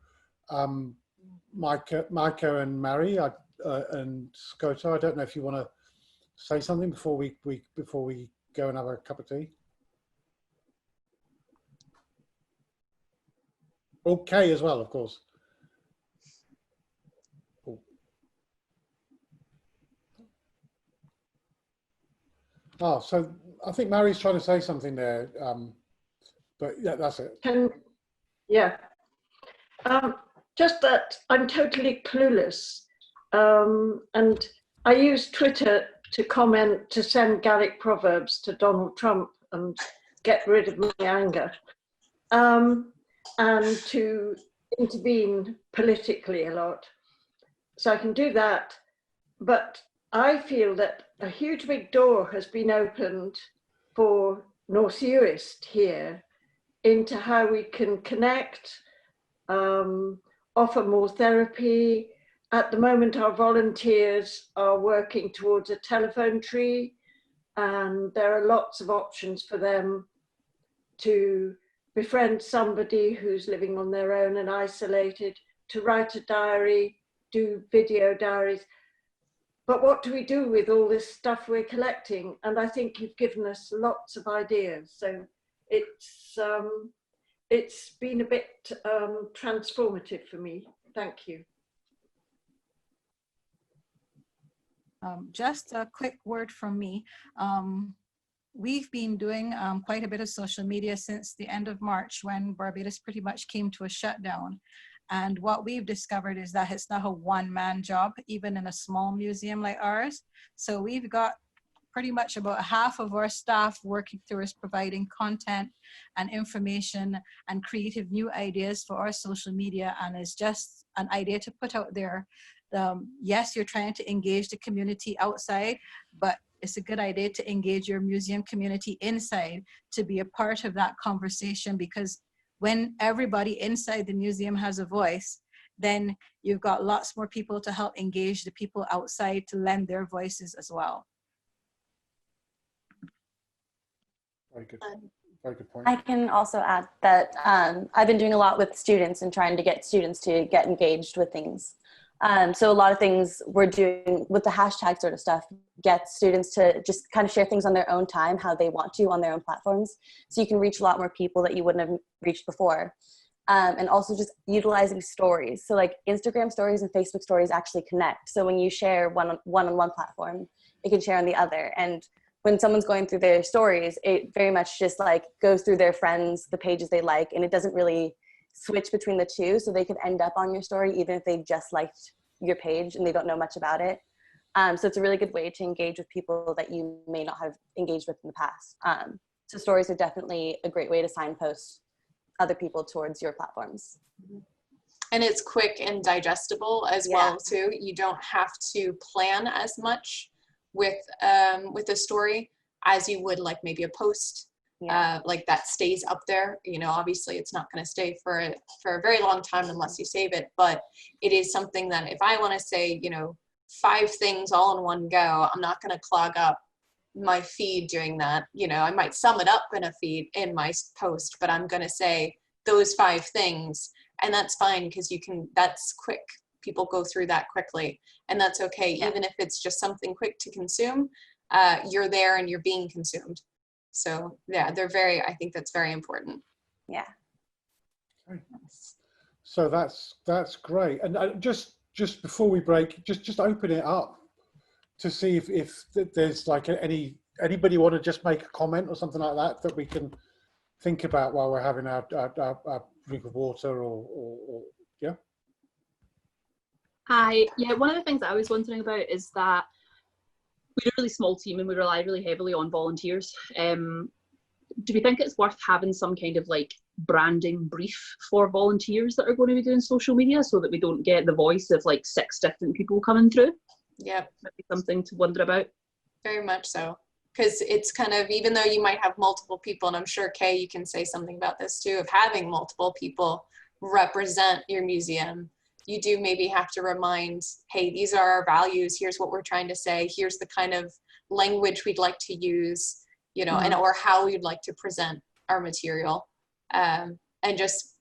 Speaker 3: Micah and Mary and Skota. I don't know if you want to say something before we go and have a cup of tea. Okay, as well, of course. Oh, so I think Mary's trying to say something there, but yeah, that's it.
Speaker 6: Just that I'm totally clueless, and I use Twitter to comment, to send Gallic proverbs to Donald Trump and get rid of my anger, and to intervene politically a lot. So I can do that, but I feel that a huge big door has been opened for North Uist here into how we can connect, offer more therapy. At the moment, our volunteers are working towards a telephone tree, and there are lots of options for them to befriend somebody who's living on their own and isolated, to write a diary, do video diaries. But what do we do with all this stuff we're collecting? And I think you've given us lots of ideas. So it's been a bit transformative for me. Thank you.
Speaker 5: Just a quick word from me. We've been doing quite a bit of social media since the end of March, when Barbados pretty much came to a shutdown. And what we've discovered is that it's not a one-man job, even in a small museum like ours. So we've got pretty much about half of our staff working towards providing content and information and creative new ideas for our social media. And it's just an idea to put out there. Yes, you're trying to engage the community outside, but it's a good idea to engage your museum community inside, to be a part of that conversation, because when everybody inside the museum has a voice, then you've got lots more people to help engage the people outside to lend their voices as well.
Speaker 3: Very good. Very good point.
Speaker 7: I can also add that I've been doing a lot with students and trying to get students to get engaged with things. So a lot of things we're doing with the hashtag sort of stuff gets students to just kind of share things on their own time, how they want to on their own platforms. So you can reach a lot more people that you wouldn't have reached before. And also just utilizing stories. So like Instagram stories and Facebook stories actually connect. So when you share one on one platform, it can share on the other. And when someone's going through their stories, it very much just like goes through their friends, the pages they like, and it doesn't really switch between the two, so they could end up on your story even if they've just liked your page and they don't know much about it. So it's a really good way to engage with people that you may not have engaged with in the past. So stories are definitely a great way to signpost other people towards your platforms.
Speaker 4: And it's quick and digestible as well too. You don't have to plan as much with a story as you would like maybe a post. Like that stays up there. You know, obviously it's not going to stay for a very long time unless you save it, but it is something that if I want to say, you know, 5 things all in one go, I'm not going to clog up my feed doing that. You know, I might sum it up in a feed in my post, but I'm going to say those 5 things, and that's fine because that's quick. People go through that quickly, and that's okay. Even if it's just something quick to consume, you're there and you're being consumed. So yeah, I think that's very important.
Speaker 7: Yeah.
Speaker 3: Okay. So that's great. And just before we break, just open it up to see if there's like anybody want to just make a comment or something like that we can think about while we're having our drink of water or yeah.
Speaker 8: Hi. Yeah, one of the things I was wondering about is that we're a really small team and we rely really heavily on volunteers. Do we think it's worth having some kind of like branding brief for volunteers that are going to be doing social media so that we don't get the voice of like 6 different people coming through?
Speaker 4: Yeah.
Speaker 8: Maybe something to wonder about.
Speaker 4: Very much so. Because it's kind of, even though you might have multiple people, and I'm sure Kay, you can say something about this too, of having multiple people represent your museum, you do maybe have to remind, hey, these are our values, here's what we're trying to say, here's the kind of language we'd like to use, you know, and or how we'd like to present our material. And just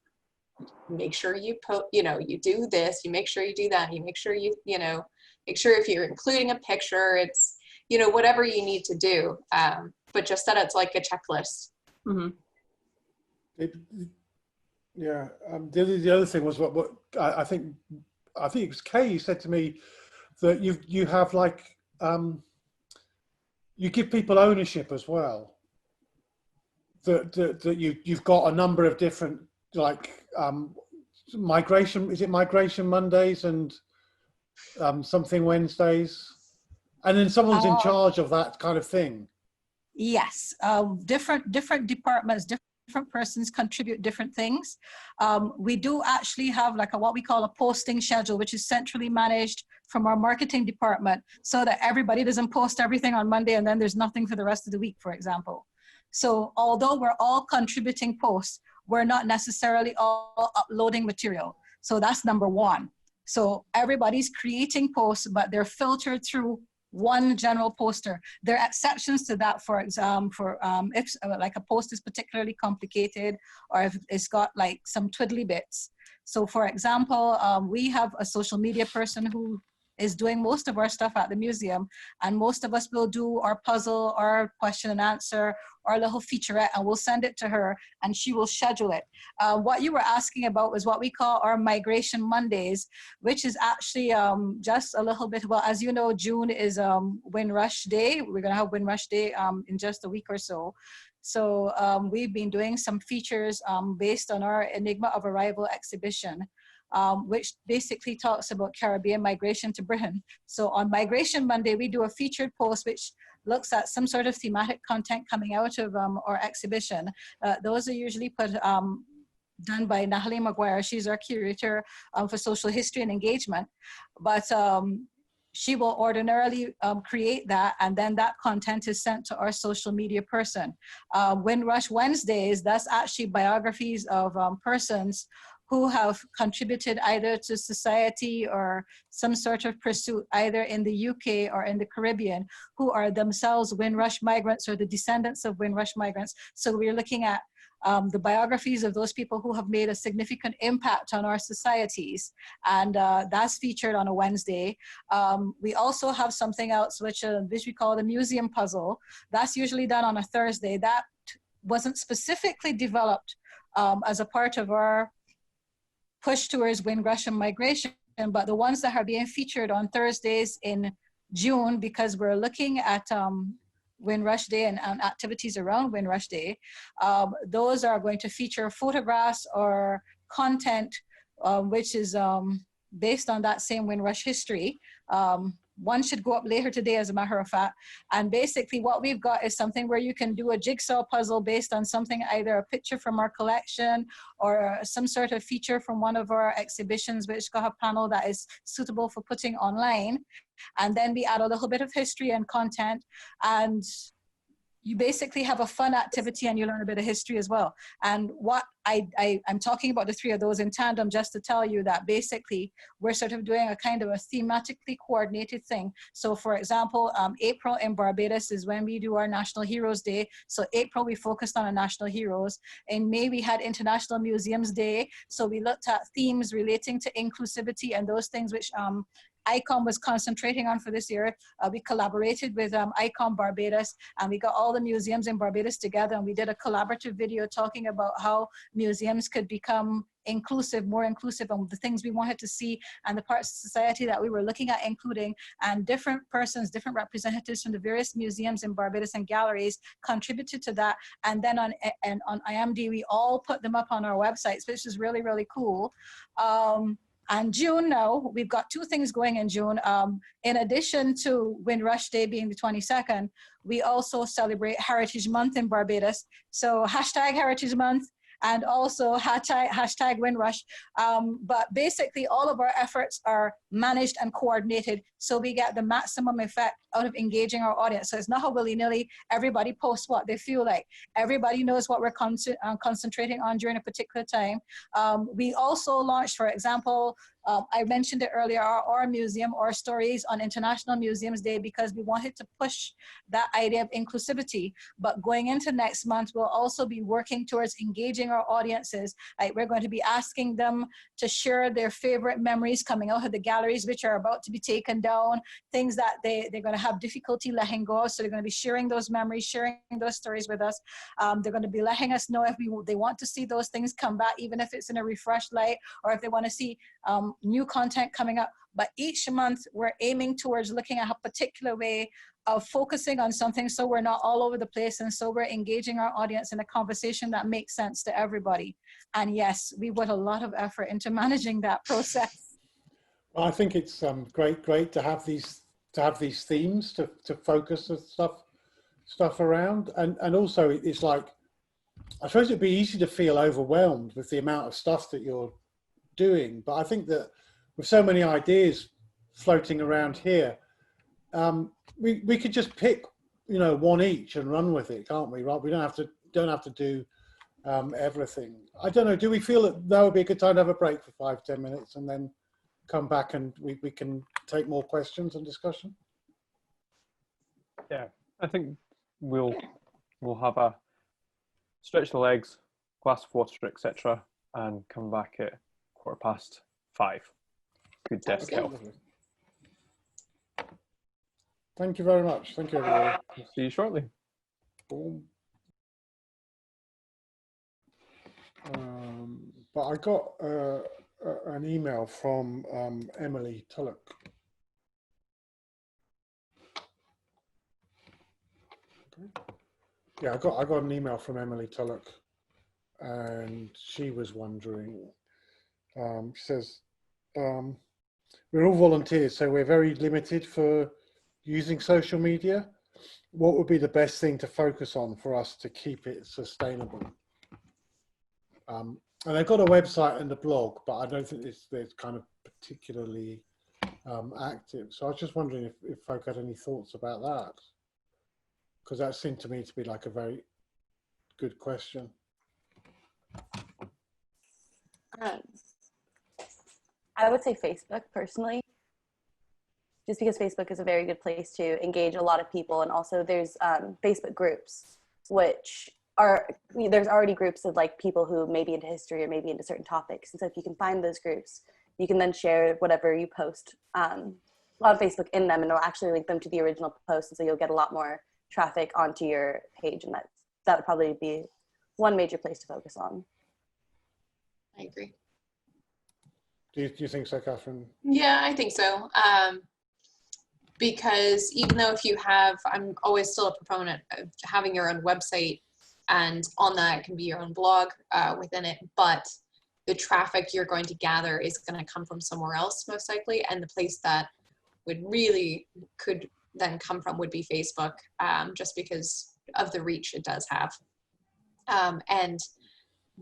Speaker 4: make sure you you do this, you make sure you do that, you make sure make sure if you're including a picture, it's, you know, whatever you need to do, but just that it's like a checklist.
Speaker 3: The other thing was what I think it was Kay, you said to me that you have like you give people ownership as well, that you've got a number of different like migration Mondays and something Wednesdays, and then someone's in charge of that kind of thing.
Speaker 5: Yes, different departments, different persons contribute different things. We do actually have like what we call a posting schedule, which is centrally managed from our marketing department, so that everybody doesn't post everything on Monday and then there's nothing for the rest of the week, for example. So although we're all contributing posts, we're not necessarily all uploading material. So that's number one. So everybody's creating posts, but they're filtered through one general poster. There are exceptions to that, for example, if like a post is particularly complicated or if it's got like some twiddly bits. So for example, we have a social media person who is doing most of our stuff at the museum, and most of us will do our puzzle, our question and answer, our little featurette, and we'll send it to her and she will schedule it. What you were asking about was what we call our Migration Mondays, which is actually just a little bit, well, as you know, June is Windrush Day. We're gonna have Windrush Day in just a week or so. So we've been doing some features based on our Enigma of Arrival exhibition, which basically talks about Caribbean migration to Britain. So on Migration Monday, we do a featured post which looks at some sort of thematic content coming out of our exhibition. Those are usually done by Natalie McGuire. She's our curator for social history and engagement. But she will ordinarily create that, and then that content is sent to our social media person. Windrush Wednesdays, that's actually biographies of persons who have contributed either to society or some sort of pursuit, either in the UK or in the Caribbean, who are themselves Windrush migrants or the descendants of Windrush migrants. So we're looking at the biographies of those people who have made a significant impact on our societies. And that's featured on a Wednesday. We also have something else which we call the museum puzzle. That's usually done on a Thursday. That wasn't specifically developed as a part of our push towards Windrush and migration, but the ones that are being featured on Thursdays in June, because we're looking at Windrush Day and activities around Windrush Day, those are going to feature photographs or content, which is based on that same Windrush history. One should go up later today, as a matter of fact. And basically what we've got is something where you can do a jigsaw puzzle based on something, either a picture from our collection or some sort of feature from one of our exhibitions, which got a panel that is suitable for putting online. And then we add a little bit of history and content, and you basically have a fun activity and you learn a bit of history as well. And what I'm talking about the three of those in tandem, just to tell you that basically we're sort of doing a kind of a thematically coordinated thing. So for example, April in Barbados is when we do our National Heroes Day. So April, we focused on our national heroes. In May, we had International Museums Day. So we looked at themes relating to inclusivity and those things which ICOM was concentrating on for this year. We collaborated with ICOM Barbados, and we got all the museums in Barbados together, and we did a collaborative video talking about how museums could become inclusive, more inclusive, and the things we wanted to see and the parts of society that we were looking at including. And different persons, different representatives from the various museums in Barbados and galleries contributed to that. And then on IMD, we all put them up on our websites, which is really, really cool. And June now, we've got two things going in June. In addition to Windrush Day being the 22nd, we also celebrate Heritage Month in Barbados. So hashtag Heritage Month, and also hashtag Windrush. But basically all of our efforts are managed and coordinated so we get the maximum effect out of engaging our audience. So it's not a willy-nilly, everybody posts what they feel like. Everybody knows what we're concentrating on during a particular time. We also launched, for example, I mentioned it earlier, our museum, our stories on International Museums Day, because we wanted to push that idea of inclusivity. But going into next month, we'll also be working towards engaging our audiences. Like, we're going to be asking them to share their favorite memories coming out of the galleries, which are about to be taken down, things that they're going to have difficulty letting go. So they're going to be sharing those memories, sharing those stories with us. They're going to be letting us know if they want to see those things come back, even if it's in a refreshed light, or if they want to see new content coming up. But each month we're aiming towards looking at a particular way of focusing on something, so we're not all over the place, and so we're engaging our audience in a conversation that makes sense to everybody. And yes, we put a lot of effort into managing that process.
Speaker 3: Well, I think it's great to have these themes to focus stuff around, and also it's like, I suppose it'd be easy to feel overwhelmed with the amount of stuff that you're doing, but I think that with so many ideas floating around here, we could just pick, one each and run with it, can't we? Right? We don't have to do everything. I don't know. Do we feel that would be a good time to have a break for 5-10 minutes and then come back and we can take more questions and discussion?
Speaker 2: Yeah, I think we'll have a stretch the legs, glass of water, etc., and come back at 5:15. Good desk health.
Speaker 3: Thank you very much. Thank you, everybody.
Speaker 2: See you shortly.
Speaker 3: Boom. But I got an email from Emily Tulloch. Okay. Yeah, I got an email from Emily Tulloch, and she was wondering. She says, we're all volunteers, so we're very limited for using social media. What would be the best thing to focus on for us to keep it sustainable? And they've got a website and a blog, but I don't think they're kind of particularly active. So I was just wondering if folk had any thoughts about that, because that seemed to me to be like a very good question.
Speaker 7: I would say Facebook personally, just because Facebook is a very good place to engage a lot of people. And also there's Facebook groups, which there's already groups of like people who may be into history or maybe into certain topics. And so if you can find those groups, you can then share whatever you post on Facebook in them, and it'll actually link them to the original post. And so you'll get a lot more traffic onto your page. And that would probably be one major place to focus on.
Speaker 4: I agree.
Speaker 3: Do you think so, Catherine?
Speaker 4: Yeah, I think so. Because even though I'm always still a proponent of having your own website, and on that it can be your own blog within it, but the traffic you're going to gather is going to come from somewhere else, most likely. And the place that could then come from would be Facebook, just because of the reach it does have. And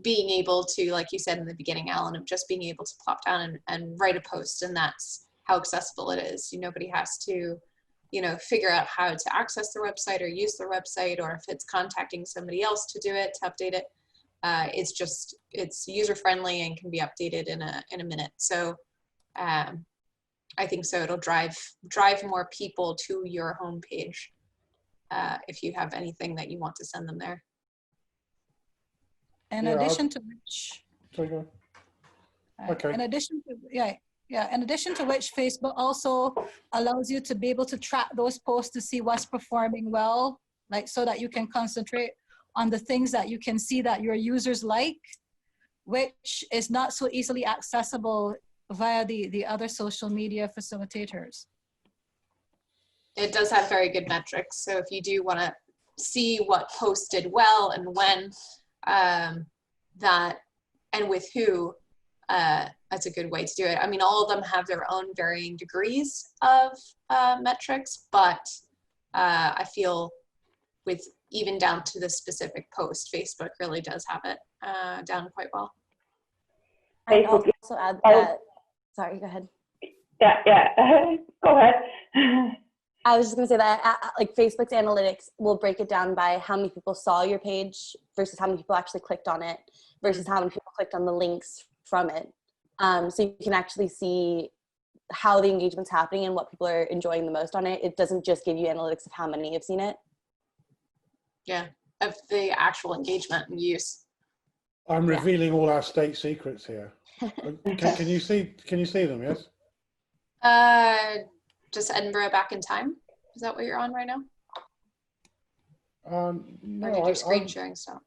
Speaker 4: being able to, like you said in the beginning, Alan, of just being able to plop down and write a post, and that's how accessible it is. Nobody has to, figure out how to access the website or use the website, or if it's contacting somebody else to do it, to update it. It's user-friendly and can be updated in a minute. So I think so it'll drive more people to your homepage if you have anything that you want to send them there.
Speaker 5: In addition to which,
Speaker 3: okay.
Speaker 5: in addition to which, Facebook also allows you to be able to track those posts to see what's performing well, like so that you can concentrate on the things that you can see that your users like, which is not so easily accessible via the other social media facilitators.
Speaker 4: It does have very good metrics. So if you do want to see what post did well and when, that and with who, that's a good way to do it. I mean, all of them have their own varying degrees of metrics, but I feel with even down to the specific post, Facebook really does have it down quite well.
Speaker 7: I'd also add that, sorry, go ahead.
Speaker 9: Yeah, go ahead.
Speaker 7: I was just gonna say that like Facebook's analytics will break it down by how many people saw your page versus how many people actually clicked on it versus how many people clicked on the links from it. So you can actually see how the engagement's happening and what people are enjoying the most on it. It doesn't just give you analytics of how many have seen it.
Speaker 4: Yeah, of the actual engagement and use.
Speaker 3: I'm revealing all our state secrets here. Can you see them? Yes.
Speaker 4: Just Edinburgh Back in Time. Is that what you're on right now?
Speaker 3: No,
Speaker 4: or did your screen sharing stop?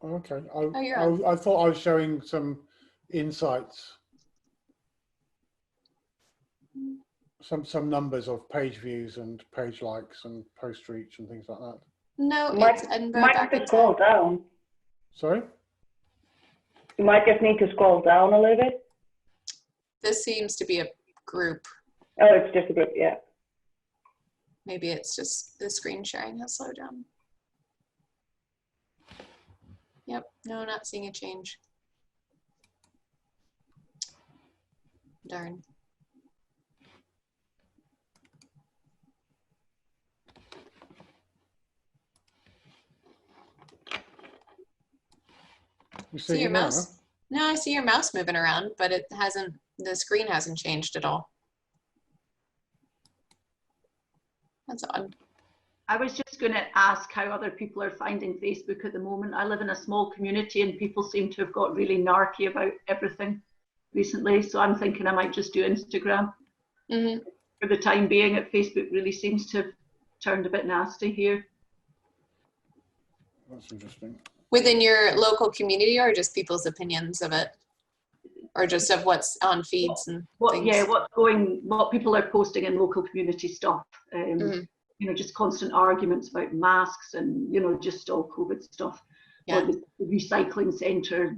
Speaker 3: Okay.
Speaker 4: You're on.
Speaker 3: I thought I was showing some insights, some numbers of page views and page likes and post reach and things like that.
Speaker 4: No, it's Edinburgh
Speaker 9: Might
Speaker 4: Back
Speaker 9: have
Speaker 4: in
Speaker 9: to scroll
Speaker 4: Time.
Speaker 9: down.
Speaker 3: Sorry?
Speaker 9: You might just need to scroll down a little bit.
Speaker 4: This seems to be a group.
Speaker 9: Oh, it's just a group, yeah.
Speaker 4: Maybe it's just the screen sharing has slowed down. Yep, no, not seeing a change. Darn.
Speaker 3: You
Speaker 4: See your mouse? No, I see your mouse moving around, but it hasn't, the screen hasn't changed at all. That's odd.
Speaker 6: I was just going to ask how other people are finding Facebook at the moment. I live in a small community and people seem to have got really narky about everything recently. So I'm thinking I might just do Instagram.
Speaker 4: Mm-hmm.
Speaker 6: For the time being, Facebook really seems to have turned a bit nasty here.
Speaker 3: That's interesting.
Speaker 4: Within your local community, or just people's opinions of it? Or just of what's on feeds and things?
Speaker 6: Yeah, what people are posting in local community stuff. You know, just constant arguments about masks and, you know, just all COVID stuff.
Speaker 4: Yeah.
Speaker 6: Or the recycling centre,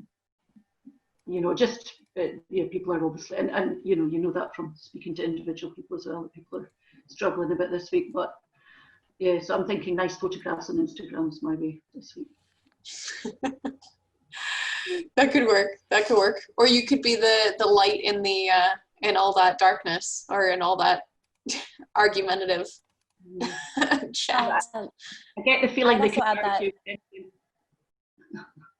Speaker 6: you know, just, yeah, people are obviously, and you know that from speaking to individual people as well, people are struggling a bit this week, but yeah, so I'm thinking nice photographs on Instagram's my way this week.
Speaker 4: That could work. That could work. Or you could be the light in the in all that darkness, or in all that argumentative chat.
Speaker 6: I get the feeling they could
Speaker 7: add that.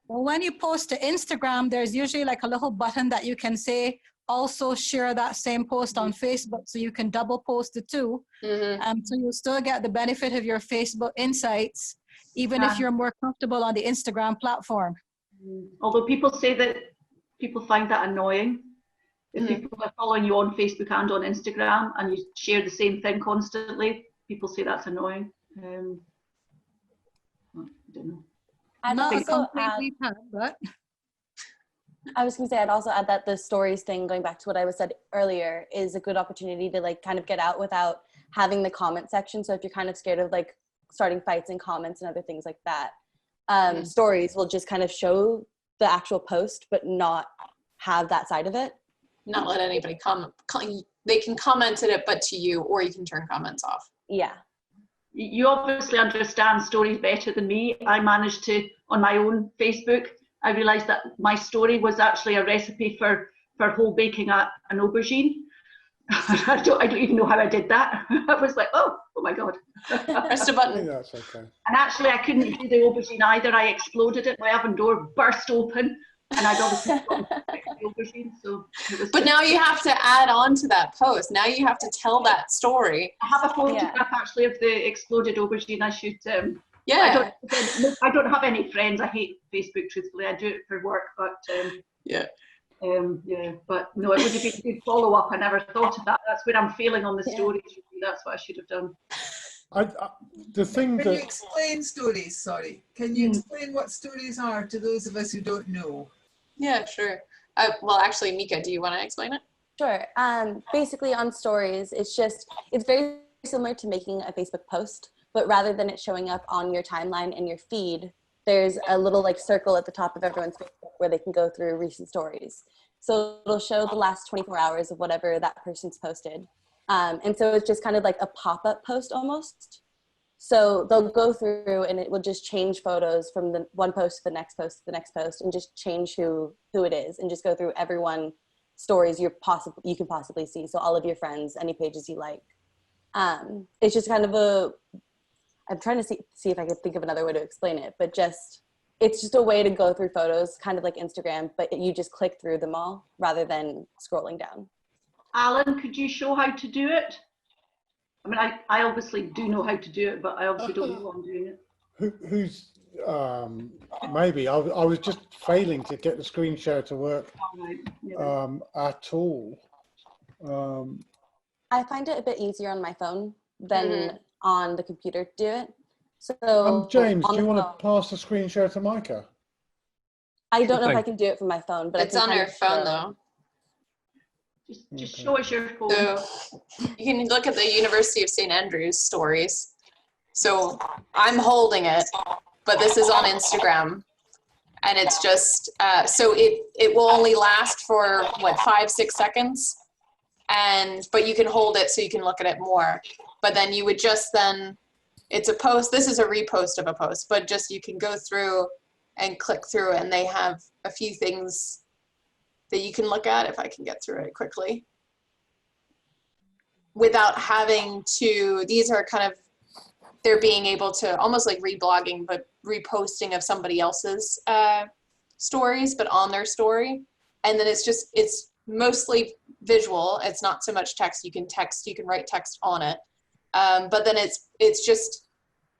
Speaker 5: Well, when you post to Instagram, there's usually like a little button that you can say, also share that same post on Facebook, so you can double post it too. So you'll still get the benefit of your Facebook insights, even if you're more comfortable on the Instagram platform.
Speaker 6: Although people say that people find that annoying. If people are following you on Facebook and on Instagram and you share the same thing constantly, people say that's annoying. I don't know.
Speaker 7: I'd also add, I was going to say, I'd also add that the stories thing, going back to what I was said earlier, is a good opportunity to like kind of get out without having the comment section. So if you're kind of scared of like starting fights in comments and other things like that, stories will just kind of show the actual post, but not have that side of it.
Speaker 4: Not let anybody comment. They can comment at it, but to you, or you can turn comments off.
Speaker 7: Yeah.
Speaker 10: You obviously understand stories better than me. I managed to, on my own Facebook, I realised that my story was actually a recipe for whole baking an aubergine. I don't even know how I did that. I was like, oh my God.
Speaker 4: Press a button.
Speaker 3: That's okay.
Speaker 10: And actually I couldn't do the aubergine either. I exploded it. My oven door burst open and I'd obviously the aubergine. So
Speaker 4: but now you have to add on to that post. Now you have to tell that story.
Speaker 10: I have a photograph actually of the exploded aubergine. I should,
Speaker 4: yeah.
Speaker 10: I don't have any friends. I hate Facebook, truthfully. I do it for work, but
Speaker 4: yeah,
Speaker 10: but no, it would have been a good follow-up. I never thought of that. That's where I'm failing on the stories. That's what I should have done.
Speaker 3: The thing
Speaker 11: Can
Speaker 3: that...
Speaker 11: you explain stories? Sorry, can you explain what stories are to those of us who don't know?
Speaker 4: Yeah, sure. Well, actually, Mika, do you want to explain it?
Speaker 7: Sure. Basically on stories, it's very similar to making a Facebook post, but rather than it showing up on your timeline and your feed, there's a little like circle at the top of everyone's Facebook where they can go through recent stories. So it'll show the last 24 hours of whatever that person's posted. And so it's just kind of like a pop-up post almost. So they'll go through and it will just change photos from the one post to the next post to the next post and just change who it is and just go through everyone stories you can possibly see. So all of your friends, any pages you like. It's just kind of I'm trying to see if I can think of another way to explain it, but it's just a way to go through photos, kind of like Instagram, but you just click through them all rather than scrolling down.
Speaker 10: Alan, could you show how to do it? I mean, I obviously do know how to do it, but I obviously don't know I'm doing it.
Speaker 3: Who's maybe I was just failing to get the screen share to work at all.
Speaker 7: I find it a bit easier on my phone than on the computer to do it. So
Speaker 3: James, do you want to pass the screen share to Micah?
Speaker 7: I don't know if I can do it from my phone, but
Speaker 4: it's on her phone though.
Speaker 10: Just show us your phone.
Speaker 4: So you can look at the University of St. Andrews stories. So I'm holding it, but this is on Instagram. And it's just, so it will only last for what, 5-6 seconds. But you can hold it so you can look at it more. But then you would just it's a post, this is a repost of a post, but just you can go through and click through and they have a few things that you can look at, if I can get through it quickly. Without having to, these are kind of, they're being able to, almost like reblogging, but reposting of somebody else's stories, but on their story. And then it's mostly visual. It's not so much text. You can write text on it. But then it's just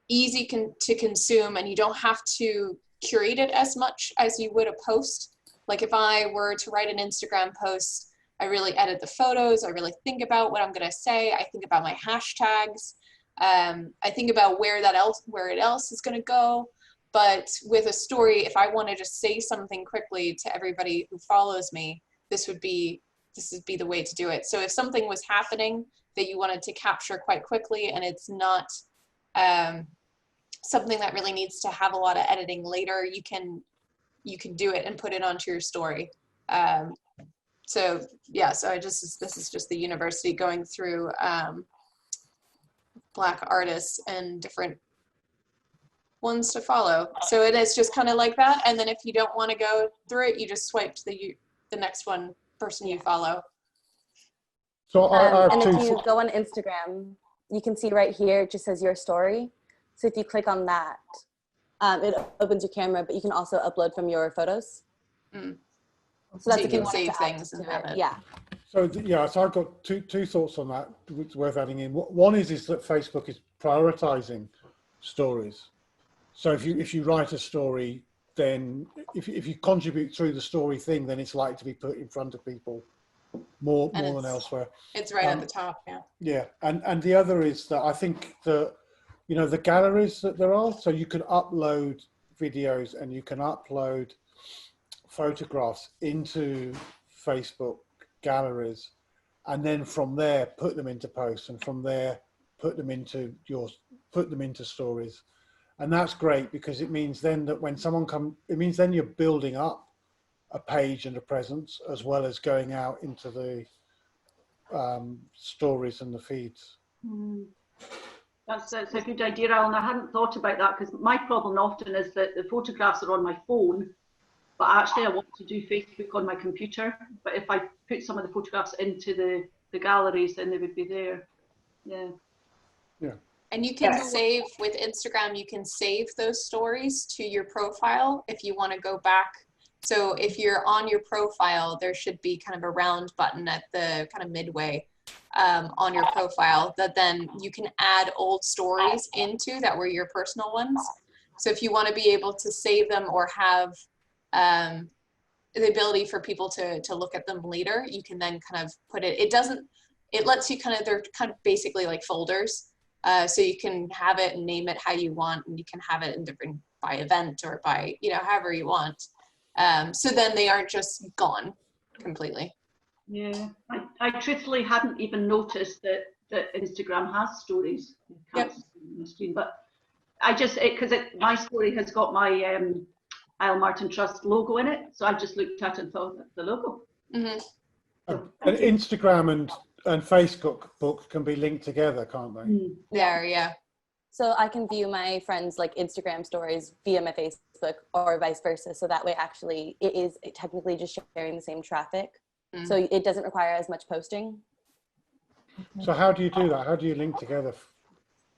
Speaker 4: easy to consume and you don't have to curate it as much as you would a post. Like if I were to write an Instagram post, I really edit the photos. I really think about what I'm going to say. I think about my hashtags. I think about where it else is going to go. But with a story, if I wanted to say something quickly to everybody who follows me, this would be the way to do it. So if something was happening that you wanted to capture quite quickly and it's not something that really needs to have a lot of editing later, you can do it and put it onto your story. So this is just the university going through Black artists and different ones to follow. So it is just kind of like that. And then if you don't want to go through it, you just swipe to the next person you follow.
Speaker 3: So
Speaker 7: and if you go on Instagram, you can see right here, it just says your story. So if you click on that, it opens your camera, but you can also upload from your photos. So that's if you want to save things and have it. Yeah.
Speaker 3: So so I've got two thoughts on that, which are worth adding in. One is that Facebook is prioritizing stories. So if you write a story, then if you contribute through the story thing, then it's likely to be put in front of people more than elsewhere.
Speaker 4: It's right at the top, yeah.
Speaker 3: Yeah, and the other is that I think that the galleries that there are, so you can upload videos and you can upload photographs into Facebook galleries, and then from there put them into posts, and from there put them into stories. And that's great because it means then that when someone it means then you're building up a page and a presence, as well as going out into the stories and the feeds.
Speaker 10: That's a good idea, Alan. I hadn't thought about that, because my problem often is that the photographs are on my phone, but actually I want to do Facebook on my computer. But if I put some of the photographs into the galleries, then they would be there. Yeah.
Speaker 3: Yeah.
Speaker 4: And you can save, with Instagram, you can save those stories to your profile if you want to go back. So if you're on your profile, there should be kind of a round button at the kind of midway on your profile that then you can add old stories into that were your personal ones. So if you want to be able to save them or have the ability for people to look at them later, you can then kind of put it, it lets you kind of, they're kind of basically like folders. So you can have it and name it how you want, and you can have it in different, by event or by, you know, however you want. So then they aren't just gone completely.
Speaker 10: Yeah, I truthfully hadn't even noticed that Instagram has stories.
Speaker 4: Yep.
Speaker 10: On the screen, but I just, because my story has got my Isle Martin Trust logo in it, so I just looked at it and thought, the logo.
Speaker 4: Mm-hmm.
Speaker 3: And Instagram and Facebook book can be linked together, can't they?
Speaker 4: Yeah.
Speaker 7: So I can view my friends' like Instagram stories via my Facebook or vice versa. So that way, actually, it is technically just sharing the same traffic. So it doesn't require as much posting.
Speaker 3: So how do you do that? How do you link together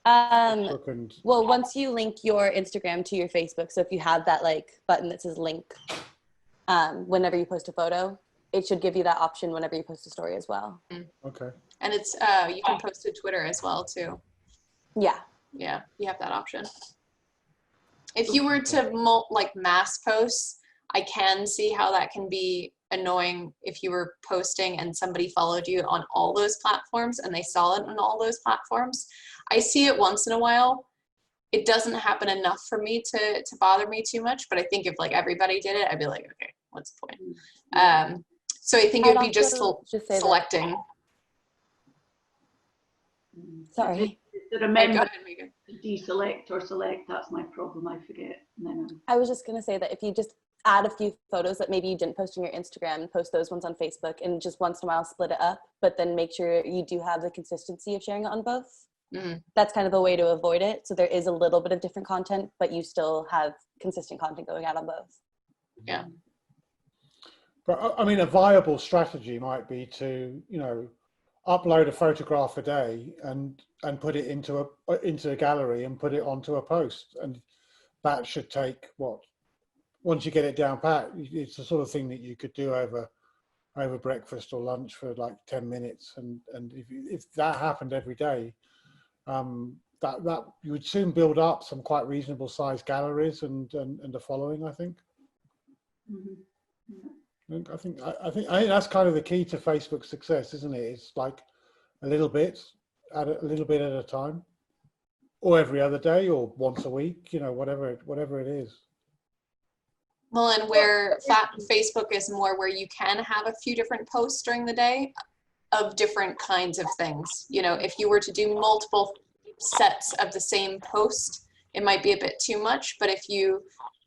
Speaker 3: Facebook and...
Speaker 7: Well, once you link your Instagram to your Facebook, so if you have that like button that says link, whenever you post a photo, it should give you that option whenever you post a story as well.
Speaker 3: Okay.
Speaker 4: And it's you can post to Twitter as well too.
Speaker 7: Yeah.
Speaker 4: Yeah, you have that option. If you were to like mass posts, I can see how that can be annoying if you were posting and somebody followed you on all those platforms and they saw it on all those platforms. I see it once in a while. It doesn't happen enough for me to bother me too much, but I think if like everybody did it, I'd be like, okay, what's the point? So I think it would be just selecting.
Speaker 7: Sorry.
Speaker 10: To remember to deselect or select, that's my problem, I forget.
Speaker 7: I was just gonna say that if you just add a few photos that maybe you didn't post on your Instagram, post those ones on Facebook, and just once in a while split it up, but then make sure you do have the consistency of sharing it on both. That's kind of a way to avoid it. So there is a little bit of different content, but you still have consistent content going out on both.
Speaker 4: Yeah.
Speaker 3: But I mean, a viable strategy might be to, you know, upload a photograph a day and put it into a gallery and put it onto a post, and that should take what, once you get it down pat, it's the sort of thing that you could do over breakfast or lunch for like 10 minutes, and if that happened every day, that you would soon build up some quite reasonable sized galleries and a following, I think. I think that's kind of the key to Facebook's success, isn't it? It's like a little bit at a time, or every other day, or once a week. You know, whatever it is.
Speaker 4: Well, and where Facebook is more where you can have a few different posts during the day of different kinds of things. You know, if you were to do multiple sets of the same post, it might be a bit too much. But if you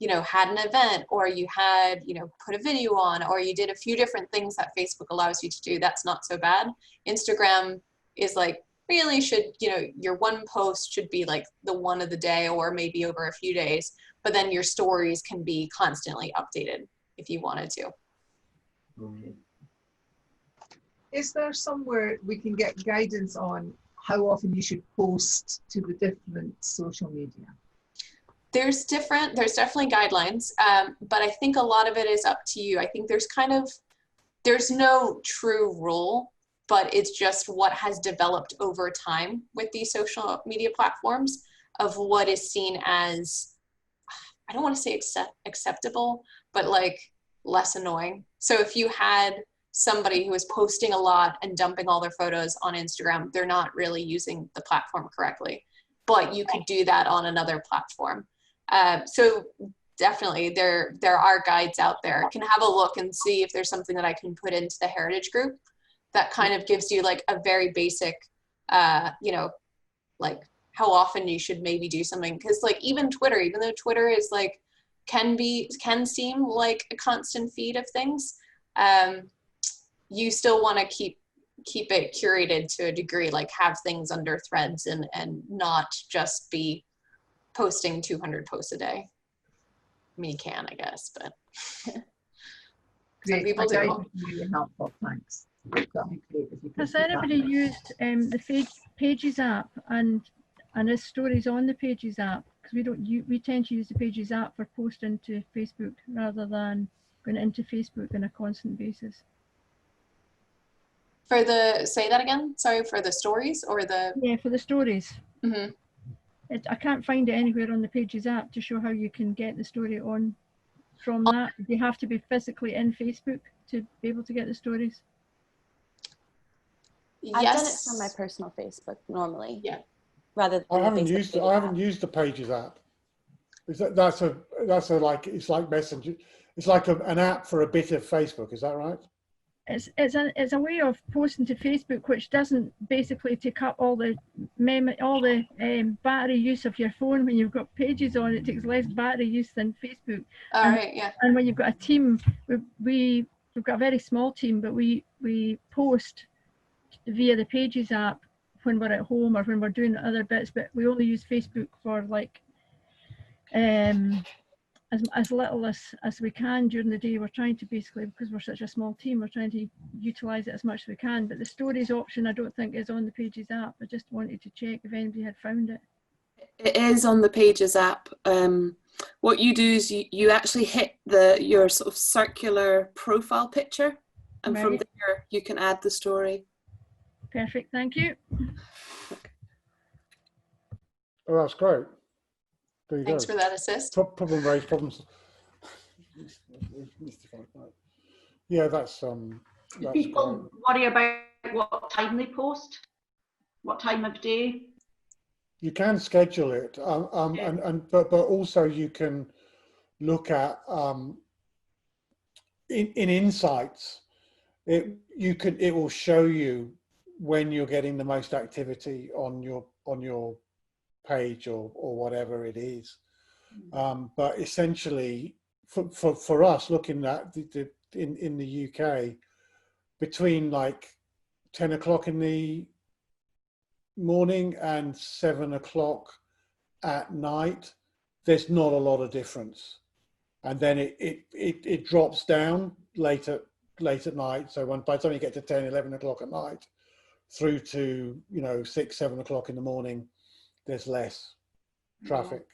Speaker 4: know, had an event, or you had, you know, put a video on, or you did a few different things that Facebook allows you to do, that's not so bad. Instagram is like, really should, you know, your one post should be like the one of the day, or maybe over a few days, but then your stories can be constantly updated if you wanted to.
Speaker 11: Is there somewhere we can get guidance on how often you should post to the different social media?
Speaker 4: There's definitely guidelines, but I think a lot of it is up to you. I think there's no true rule, but it's just what has developed over time with these social media platforms of what is seen as, I don't want to say acceptable, but like less annoying. So if you had somebody who is posting a lot and dumping all their photos on Instagram, they're not really using the platform correctly, but you could do that on another platform. So definitely there are guides out there. I can have a look and see if there's something that I can put into the Heritage group that kind of gives you like a very basic, you know, like how often you should maybe do something. Because like even Twitter, even though Twitter is like can seem like a constant feed of things, you still want to keep it curated to a degree, like have things under threads and not just be posting 200 posts a day. I mean, you can, I guess, but some people do.
Speaker 11: Really helpful, thanks. That'd be great if you could
Speaker 12: Has
Speaker 11: do that.
Speaker 12: anybody used the Pages app and there's stories on the Pages app? Because we tend to use the Pages app for posting to Facebook rather than going into Facebook on a constant basis.
Speaker 4: For the, say that again, sorry, for the stories or the?
Speaker 12: Yeah, for the stories.
Speaker 4: Mm-hmm.
Speaker 12: I can't find it anywhere on the Pages app to show how you can get the story on from that. You have to be physically in Facebook to be able to get the stories.
Speaker 4: Yes.
Speaker 7: I've done it from my personal Facebook normally.
Speaker 4: Yeah.
Speaker 7: Rather than
Speaker 3: I haven't used the Pages app. That's a like, it's like Messenger. It's like an app for a bit of Facebook. Is that right?
Speaker 12: It's a way of posting to Facebook which doesn't basically take up all the battery use of your phone. When you've got Pages on, it takes less battery use than Facebook.
Speaker 4: All right, yeah.
Speaker 12: And when you've got a team, we've got a very small team, but we post via the Pages app when we're at home or when we're doing other bits, but we only use Facebook for like as little as we can during the day. We're trying to basically, because we're such a small team, we're trying to utilize it as much as we can. But the stories option I don't think is on the Pages app. I just wanted to check if anybody had found it.
Speaker 13: It is on the Pages app. What you do is you actually hit your sort of circular profile picture, and from there you can add the story.
Speaker 12: Perfect, thank you.
Speaker 3: Oh, that's great. There you
Speaker 4: Thanks
Speaker 3: go.
Speaker 4: for that assist.
Speaker 3: Problem raised, problems. Yeah, that's
Speaker 10: people worry about what time they post, what time of day.
Speaker 3: You can schedule it, but also you can look at in Insights. It will show you when you're getting the most activity on your page or whatever it is. But essentially, for us, looking at in the UK, between like 10 o'clock in the morning and 7 o'clock at night, there's not a lot of difference, and then it drops down late at night. So by the time you get to 10, 11 o'clock at night, through to 6, 7 o'clock in the morning, there's less traffic.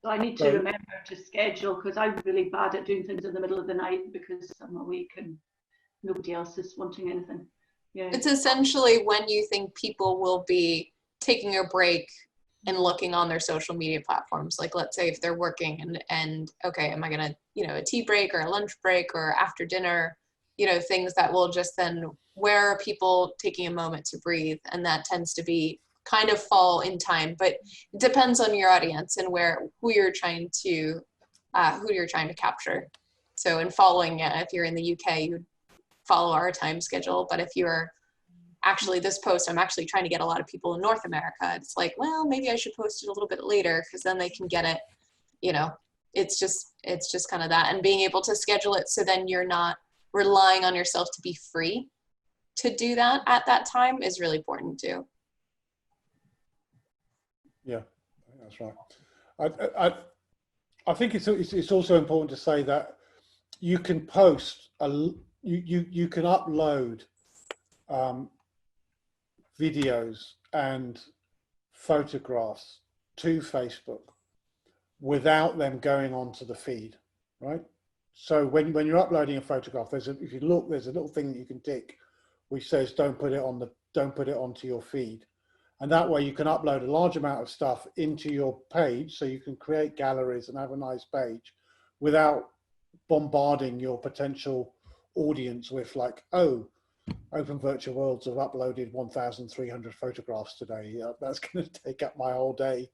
Speaker 10: So I need to remember to schedule, because I'm really bad at doing things in the middle of the night because I'm awake and nobody else is wanting anything. Yeah.
Speaker 4: It's essentially when you think people will be taking a break and looking on their social media platforms. Like, let's say if they're working and okay, am I gonna, a tea break or a lunch break or after dinner, things that will just then, where are people taking a moment to breathe? And that tends to be kind of fall in time, but it depends on your audience and who you're trying to capture. So in following it, if you're in the UK, you would follow our time schedule. But if you're actually, this post, I'm actually trying to get a lot of people in North America, it's like, well, maybe I should post it a little bit later because then they can get it. It's just kind of that, and being able to schedule it so then you're not relying on yourself to be free to do that at that time is really important too.
Speaker 3: Yeah, that's right. I think it's also important to say that you can post you can upload videos and photographs to Facebook without them going onto the feed, right? So when you're uploading a photograph, if you look, there's a little thing that you can tick which says don't put it onto your feed. And that way you can upload a large amount of stuff into your page, so you can create galleries and have a nice page without bombarding your potential audience with like, oh, Open Virtual Worlds have uploaded 1,300 photographs today. That's going to take up my whole day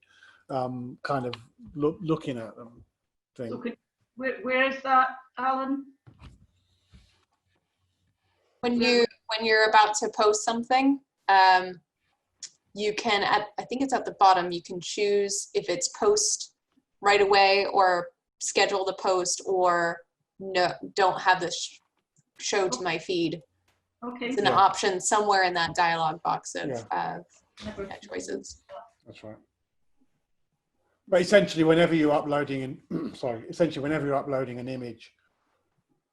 Speaker 3: kind of looking at them.
Speaker 10: So where is that, Alan?
Speaker 4: When you're about to post something, you can, I think it's at the bottom, you can choose if it's post right away or schedule the post or no, don't have this show to my feed.
Speaker 10: Okay.
Speaker 4: It's an option somewhere in that dialog box of choices.
Speaker 3: That's right. But essentially, whenever you're uploading whenever you're uploading an image,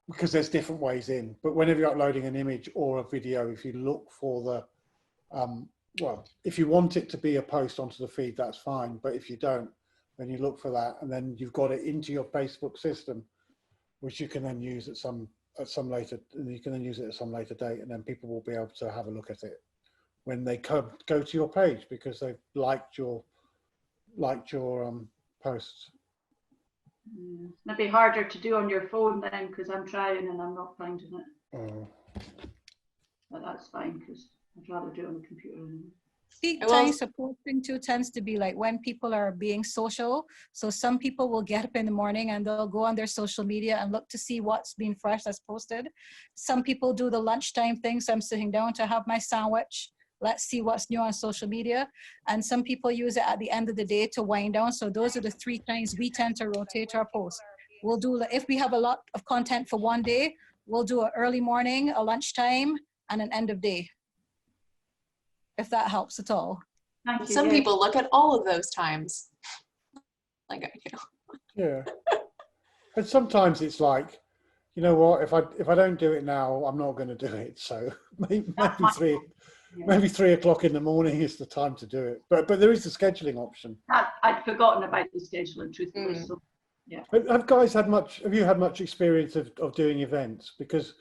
Speaker 3: because there's different ways in, but whenever you're uploading an image or a video, if you look for the, well, if you want it to be a post onto the feed, that's fine. But if you don't, then you look for that, and then you've got it into your Facebook system, which you can then use at some later, and you can then use it at some later date, and then people will be able to have a look at it when they go to your page because they've liked your posts.
Speaker 10: It'd be harder to do on your phone then, because I'm trying and I'm not finding it. But that's fine, because I'd rather do it on the computer.
Speaker 5: Peak times of posting too tends to be like when people are being social. So some people will get up in the morning and they'll go on their social media and look to see what's been fresh that's posted. Some people do the lunchtime thing. So I'm sitting down to have my sandwich. Let's see what's new on social media. And some people use it at the end of the day to wind down. So those are the 3 times we tend to rotate our posts. We'll do, if we have a lot of content for one day, we'll do an early morning, a lunchtime, and an end of day. If that helps at all.
Speaker 4: Some people look at all of those times. Like, you
Speaker 3: know. Yeah. And sometimes it's like, you know what, if I don't do it now, I'm not going to do it. So maybe 3 o'clock in the morning is the time to do it. But there is the scheduling option.
Speaker 10: I'd forgotten about the scheduling, truthfully. So, yeah.
Speaker 3: Have you had much experience of doing events? Because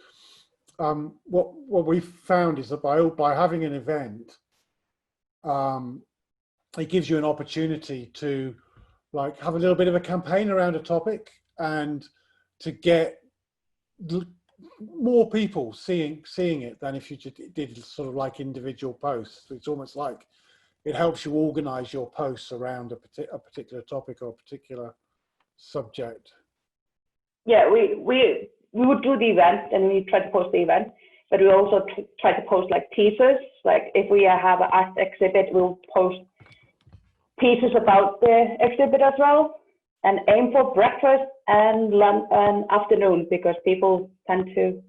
Speaker 3: what we've found is that by having an event, it gives you an opportunity to like have a little bit of a campaign around a topic and to get more people seeing it than if you just did sort of like individual posts. It's almost like it helps you organize your posts around a particular topic or a particular subject.
Speaker 9: Yeah, we would do the event and we try to post the event, but we also try to post like teasers. Like if we have an art exhibit, we'll post pieces about the exhibit as well, and aim for breakfast and lunch and afternoon because people tend to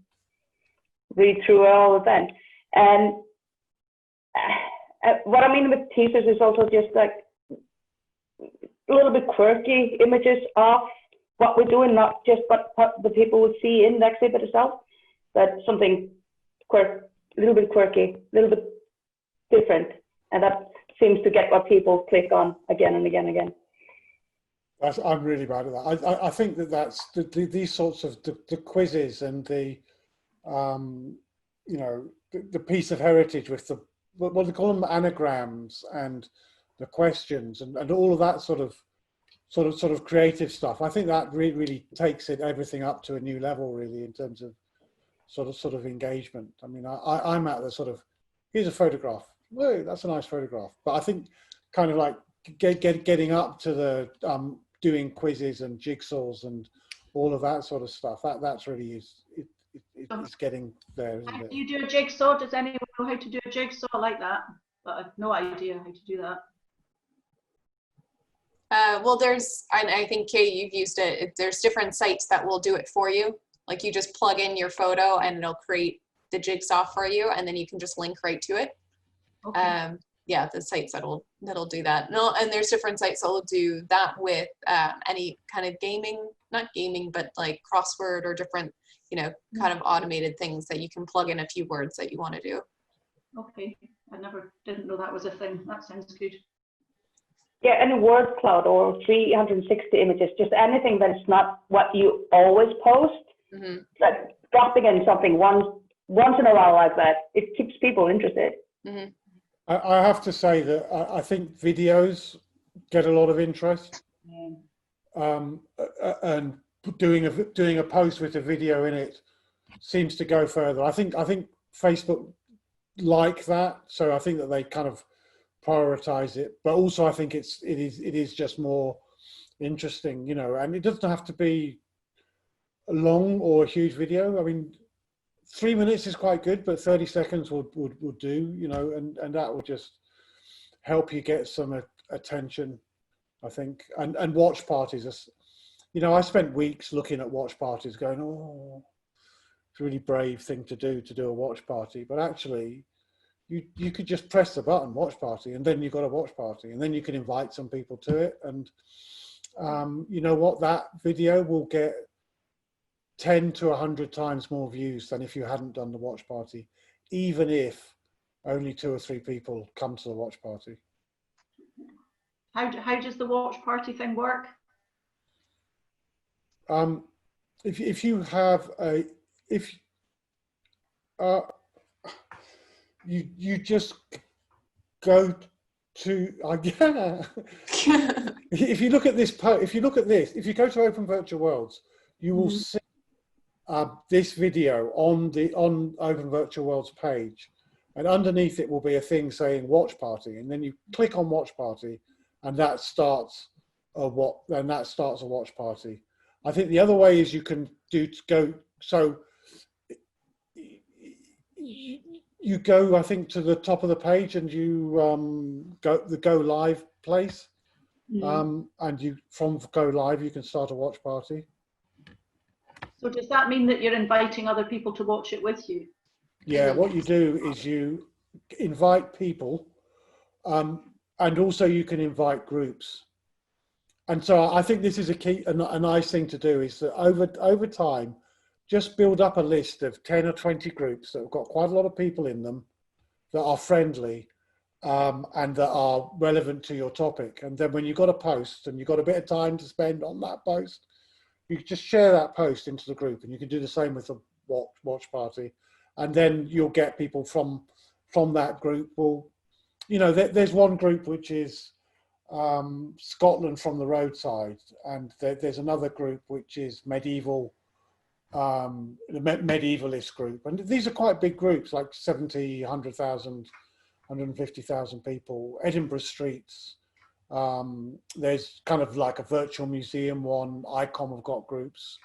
Speaker 9: read through all of that. And what I mean with teasers is also just like a little bit quirky images of what we're doing, not just what the people will see in the exhibit itself, but something a little bit quirky, a little bit different, and that seems to get what people click on again and again and again.
Speaker 3: I'm really bad at that. I think that's these sorts of the quizzes and the you know the piece of heritage with the what they call them, anagrams, and the questions and all of that sort of creative stuff. I think that really takes everything up to a new level, really, in terms of sort of engagement. I mean, I'm at the sort of, here's a photograph. Whoa, that's a nice photograph. But I think kind of like getting up to the doing quizzes and jigsaws and all of that sort of stuff. That's really it's getting there, isn't it?
Speaker 10: Do you do a jigsaw? Does anyone know how to do a jigsaw like that? But I've no idea how to do that.
Speaker 4: well, I think Kate, you've used it. There's different sites that will do it for you. Like you just plug in your photo and it'll create the jigsaw for you, and then you can just link right to it. Okay. Yeah, the sites that'll do that. No, and there's different sites that'll do that with any kind of gaming, not gaming, but like crossword or different, you know, kind of automated things that you can plug in a few words that you want to do.
Speaker 10: Okay, didn't know that was a thing. That sounds good.
Speaker 9: Yeah, and a word cloud or 360 images, just anything that's not what you always post. Mm-hmm. Like dropping in something once in a while like that, it keeps people interested.
Speaker 4: Mm-hmm.
Speaker 3: I have to say that I think videos get a lot of interest, and doing a post with a video in it seems to go further. I think Facebook like that, so I think that they kind of prioritize it. But also, I think it is just more interesting, you know. And it doesn't have to be a long or a huge video. I mean, 3 minutes is quite good, but 30 seconds would do, you know, and that will just help you get some attention, I think. And watch parties, you know, I spent weeks looking at watch parties going, oh, it's a really brave thing to do a watch party. But actually, you could just press the button, watch party, and then you've got a watch party. And then you can invite some people to it. And you know what? That video will get 10 to 100 times more views than if you hadn't done the watch party, even if only 2 or 3 people come to the watch party.
Speaker 10: How does the watch party thing work?
Speaker 3: If you have a, you just go to, yeah. If you look at this, if you go to Open Virtual Worlds, you will see this video on Open Virtual Worlds page, and underneath it will be a thing saying watch party, and then you click on watch party, and that starts a watch party. I think the other way is you can you go, I think, to the top of the page, and you go live place, and from go live you can start a watch party.
Speaker 10: So does that mean that you're inviting other people to watch it with you?
Speaker 3: Yeah, what you do is you invite people, and also you can invite groups. And so I think this is a nice thing to do, is that over time, just build up a list of 10 or 20 groups that have got quite a lot of people in them, that are friendly, and that are relevant to your topic. And then when you've got a post and you've got a bit of time to spend on that post, you can just share that post into the group, and you can do the same with the watch party. And then you'll get people from that group. Well, you know, there's one group which is Scotland from the roadside, and there's another group which is medieval, the medievalist group, and these are quite big groups, like 70, 100,000, 150,000 people. Edinburgh Streets, there's kind of like a virtual museum one. ICOM have got groups.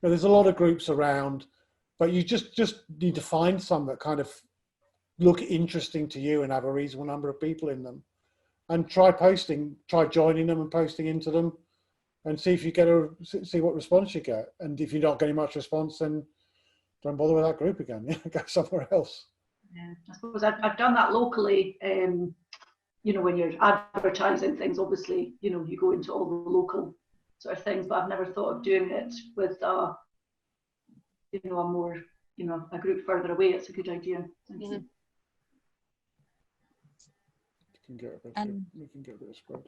Speaker 3: Now, there's a lot of groups around, but you just need to find some that kind of look interesting to you and have a reasonable number of people in them, and try joining them and posting into them, and see if you see what response you get. And if you're not getting much response, then don't bother with that group again. Go somewhere else.
Speaker 10: Yeah, I suppose I've done that locally. You know, when you're advertising things, obviously, you know, you go into all the local sort of things, but I've never thought of doing it with you know, a more, you know, a group further away. It's a good idea. Thank you.
Speaker 3: We can get a bit of spread.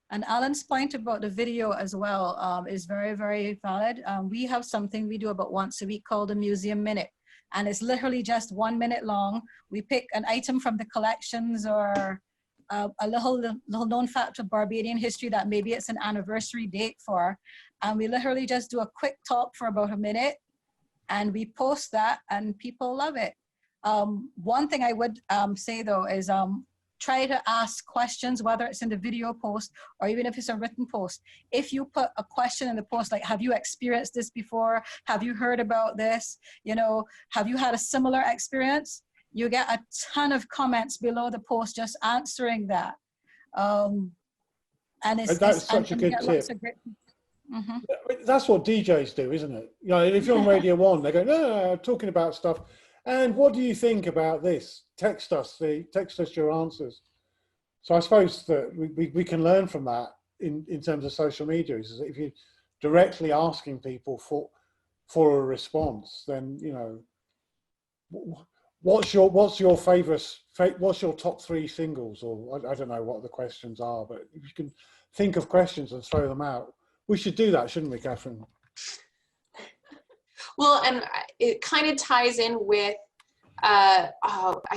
Speaker 5: And Alan's point about the video as well is very, very valid. We have something we do about once a week called a Museum Minute. And it's literally just 1 minute long. We pick an item from the collections, or a little known fact of Barbadian history that maybe it's an anniversary date for. And we literally just do a quick talk for about a minute, and we post that, and people love it. One thing I would say though is try to ask questions, whether it's in the video post or even if it's a written post. If you put a question in the post, like, have you experienced this before? Have you heard about this? You know, have you had a similar experience? You get a ton of comments below the post just answering that. And
Speaker 3: that's such a good tip. That's what DJs do, isn't it? You know, if you're on Radio 1, they go, no, talking about stuff. And what do you think about this? Text us your answers. So I suppose that we can learn from that in terms of social media. Is if you're directly asking people for a response, then, you know, what's your top 3 singles, or I don't know what the questions are, but if you can think of questions and throw them out. We should do that, shouldn't we, Catherine?
Speaker 4: Well, and it kind of ties in with, I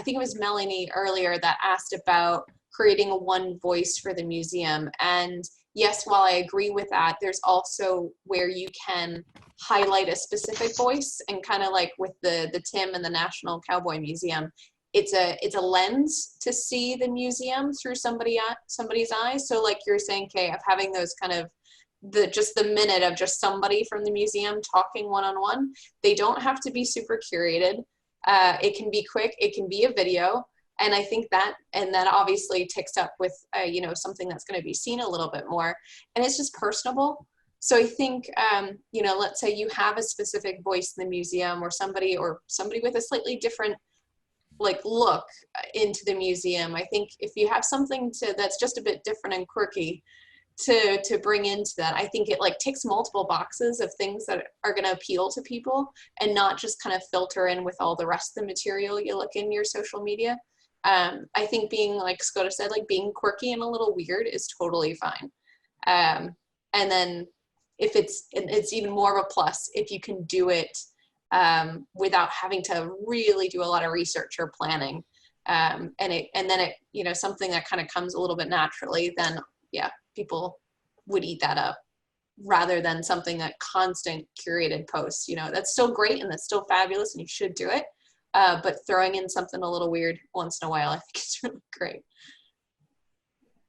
Speaker 4: think it was Melanie earlier that asked about creating a one voice for the museum. And yes, while I agree with that, there's also where you can highlight a specific voice, and kind of like with the Tim and the National Cowboy Museum, it's a lens to see the museum through somebody's eyes. So like you're saying, Kay, of having those kind of just the minute of just somebody from the museum talking one-on-one. They don't have to be super curated. It can be quick, it can be a video. And I think that obviously ticks up with, you know, something that's going to be seen a little bit more. And it's just personable. So I think, you know, let's say you have a specific voice in the museum, or somebody with a slightly different like look into the museum. I think if you have something that's just a bit different and quirky to bring into that, I think it like ticks multiple boxes of things that are going to appeal to people, and not just kind of filter in with all the rest of the material you look in your social media. I think being, like Skoda said, like being quirky and a little weird is totally fine. And then if it's even more of a plus if you can do it without having to really do a lot of research or planning. And then it, you know, something that kind of comes a little bit naturally, then yeah, people would eat that up, rather than something that constant curated posts, you know, that's still great and that's still fabulous and you should do it. But throwing in something a little weird once in a while, I think is really great.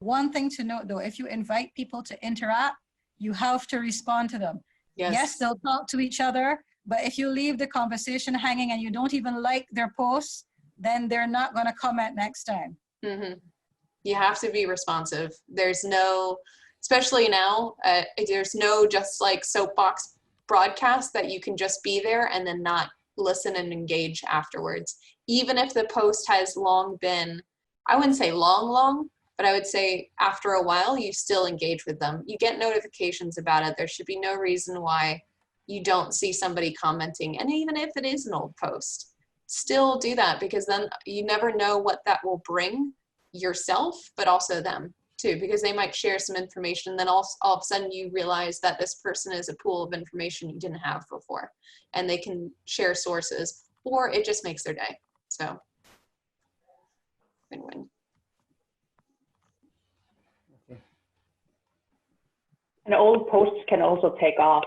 Speaker 5: One thing to note though, if you invite people to interact, you have to respond to them. Yes, they'll talk to each other, but if you leave the conversation hanging and you don't even like their posts, then they're not going to comment next time.
Speaker 4: Mm-hmm. You have to be responsive. There's no, especially now, there's no just like soapbox broadcast that you can just be there and then not listen and engage afterwards. Even if the post has long been, I wouldn't say long, but I would say after a while, you still engage with them. You get notifications about it. There should be no reason why you don't see somebody commenting. And even if it is an old post, still do that, because then you never know what that will bring yourself, but also them too, because they might share some information. Then all of a sudden you realize that this person is a pool of information you didn't have before, and they can share sources, or it just makes their day. So win-win.
Speaker 9: And old posts can also take off.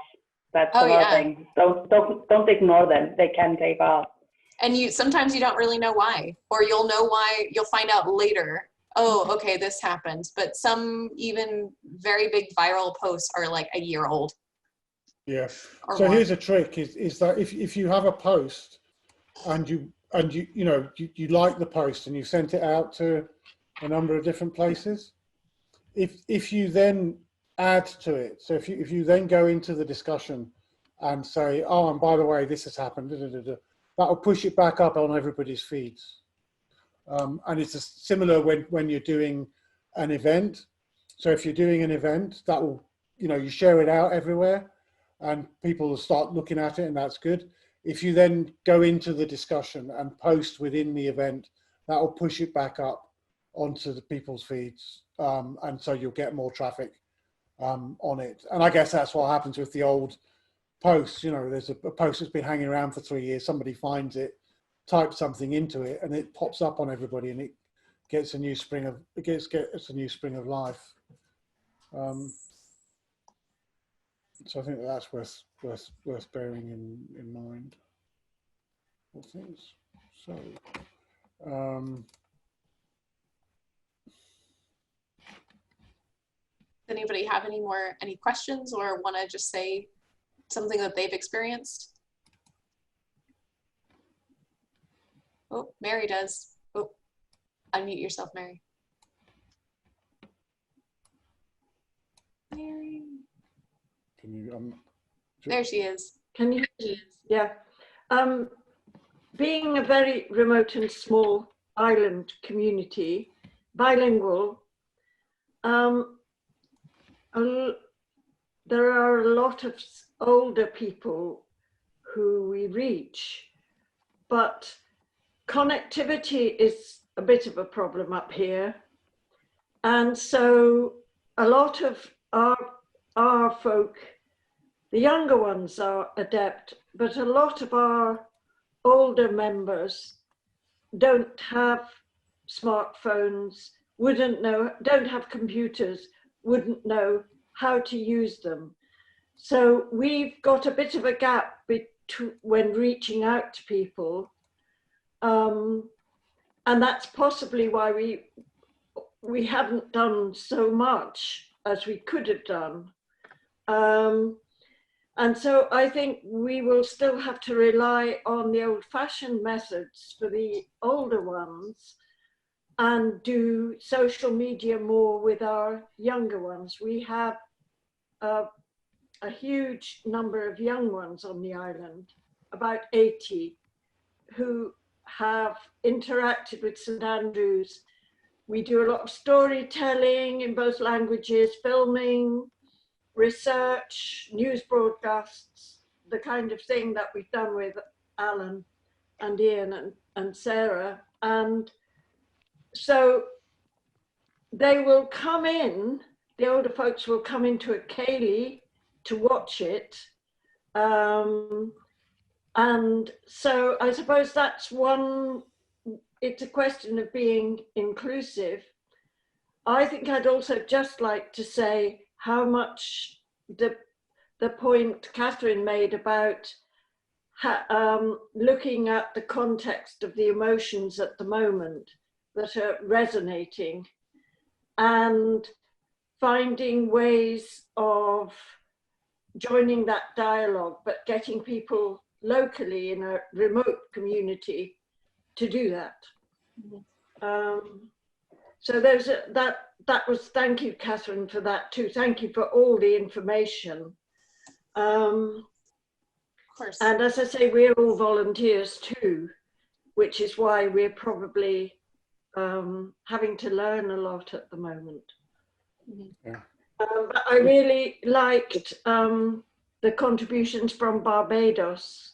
Speaker 9: That's another thing. Don't ignore them. They can take off.
Speaker 4: And sometimes you don't really know why, or you'll know why, you'll find out later. Oh, okay, this happened. But some even very big viral posts are like a year old.
Speaker 3: Yeah. So here's a trick: is that if you have a post and you like the post and you sent it out to a number of different places, if you then add to it, so if you then go into the discussion and say, oh, and by the way, this has happened, that will push it back up on everybody's feeds. And it's similar when you're doing an event. So if you're doing an event, that will, you share it out everywhere and people will start looking at it, and that's good. If you then go into the discussion and post within the event, that will push it back up onto the people's feeds. And so you'll get more traffic on it. And I guess that's what happens with the old posts. There's a post that's been hanging around for 3 years, somebody finds it, types something into it, and it pops up on everybody, and it gets a new spring of life. So I think that's worth bearing in mind. What things? So
Speaker 4: does anybody have any questions or want to just say something that they've experienced? Oh, Mary does. Oh, unmute yourself, Mary. Mary.
Speaker 3: Can you?
Speaker 4: There she is.
Speaker 6: Can you? Yeah. Being a very remote and small island community, bilingual, there are a lot of older people who we reach, but connectivity is a bit of a problem up here. And so a lot of our folk, the younger ones are adept, but a lot of our older members don't have smartphones, wouldn't know, don't have computers, wouldn't know how to use them. So we've got a bit of a gap when reaching out to people. And that's possibly why we haven't done so much as we could have done. And so I think we will still have to rely on the old-fashioned methods for the older ones and do social media more with our younger ones. We have a a huge number of young ones on the island, about 80, who have interacted with St Andrews. We do a lot of storytelling in both languages, filming, research, news broadcasts, the kind of thing that we've done with Alan and Ian and Sarah. And so they will come in, the older folks will come into a ceilidh to watch it. And so I suppose that's one, it's a question of being inclusive. I think I'd also just like to say how much the point Catherine made about looking at the context of the emotions at the moment that are resonating and finding ways of joining that dialogue, but getting people locally in a remote community to do that. So there's that was, thank you, Catherine, for that too. Thank you for all the information.
Speaker 4: Of course.
Speaker 6: And as I say, we're all volunteers too, which is why we're probably having to learn a lot at the moment.
Speaker 2: Yeah.
Speaker 6: But I really liked the contributions from Barbados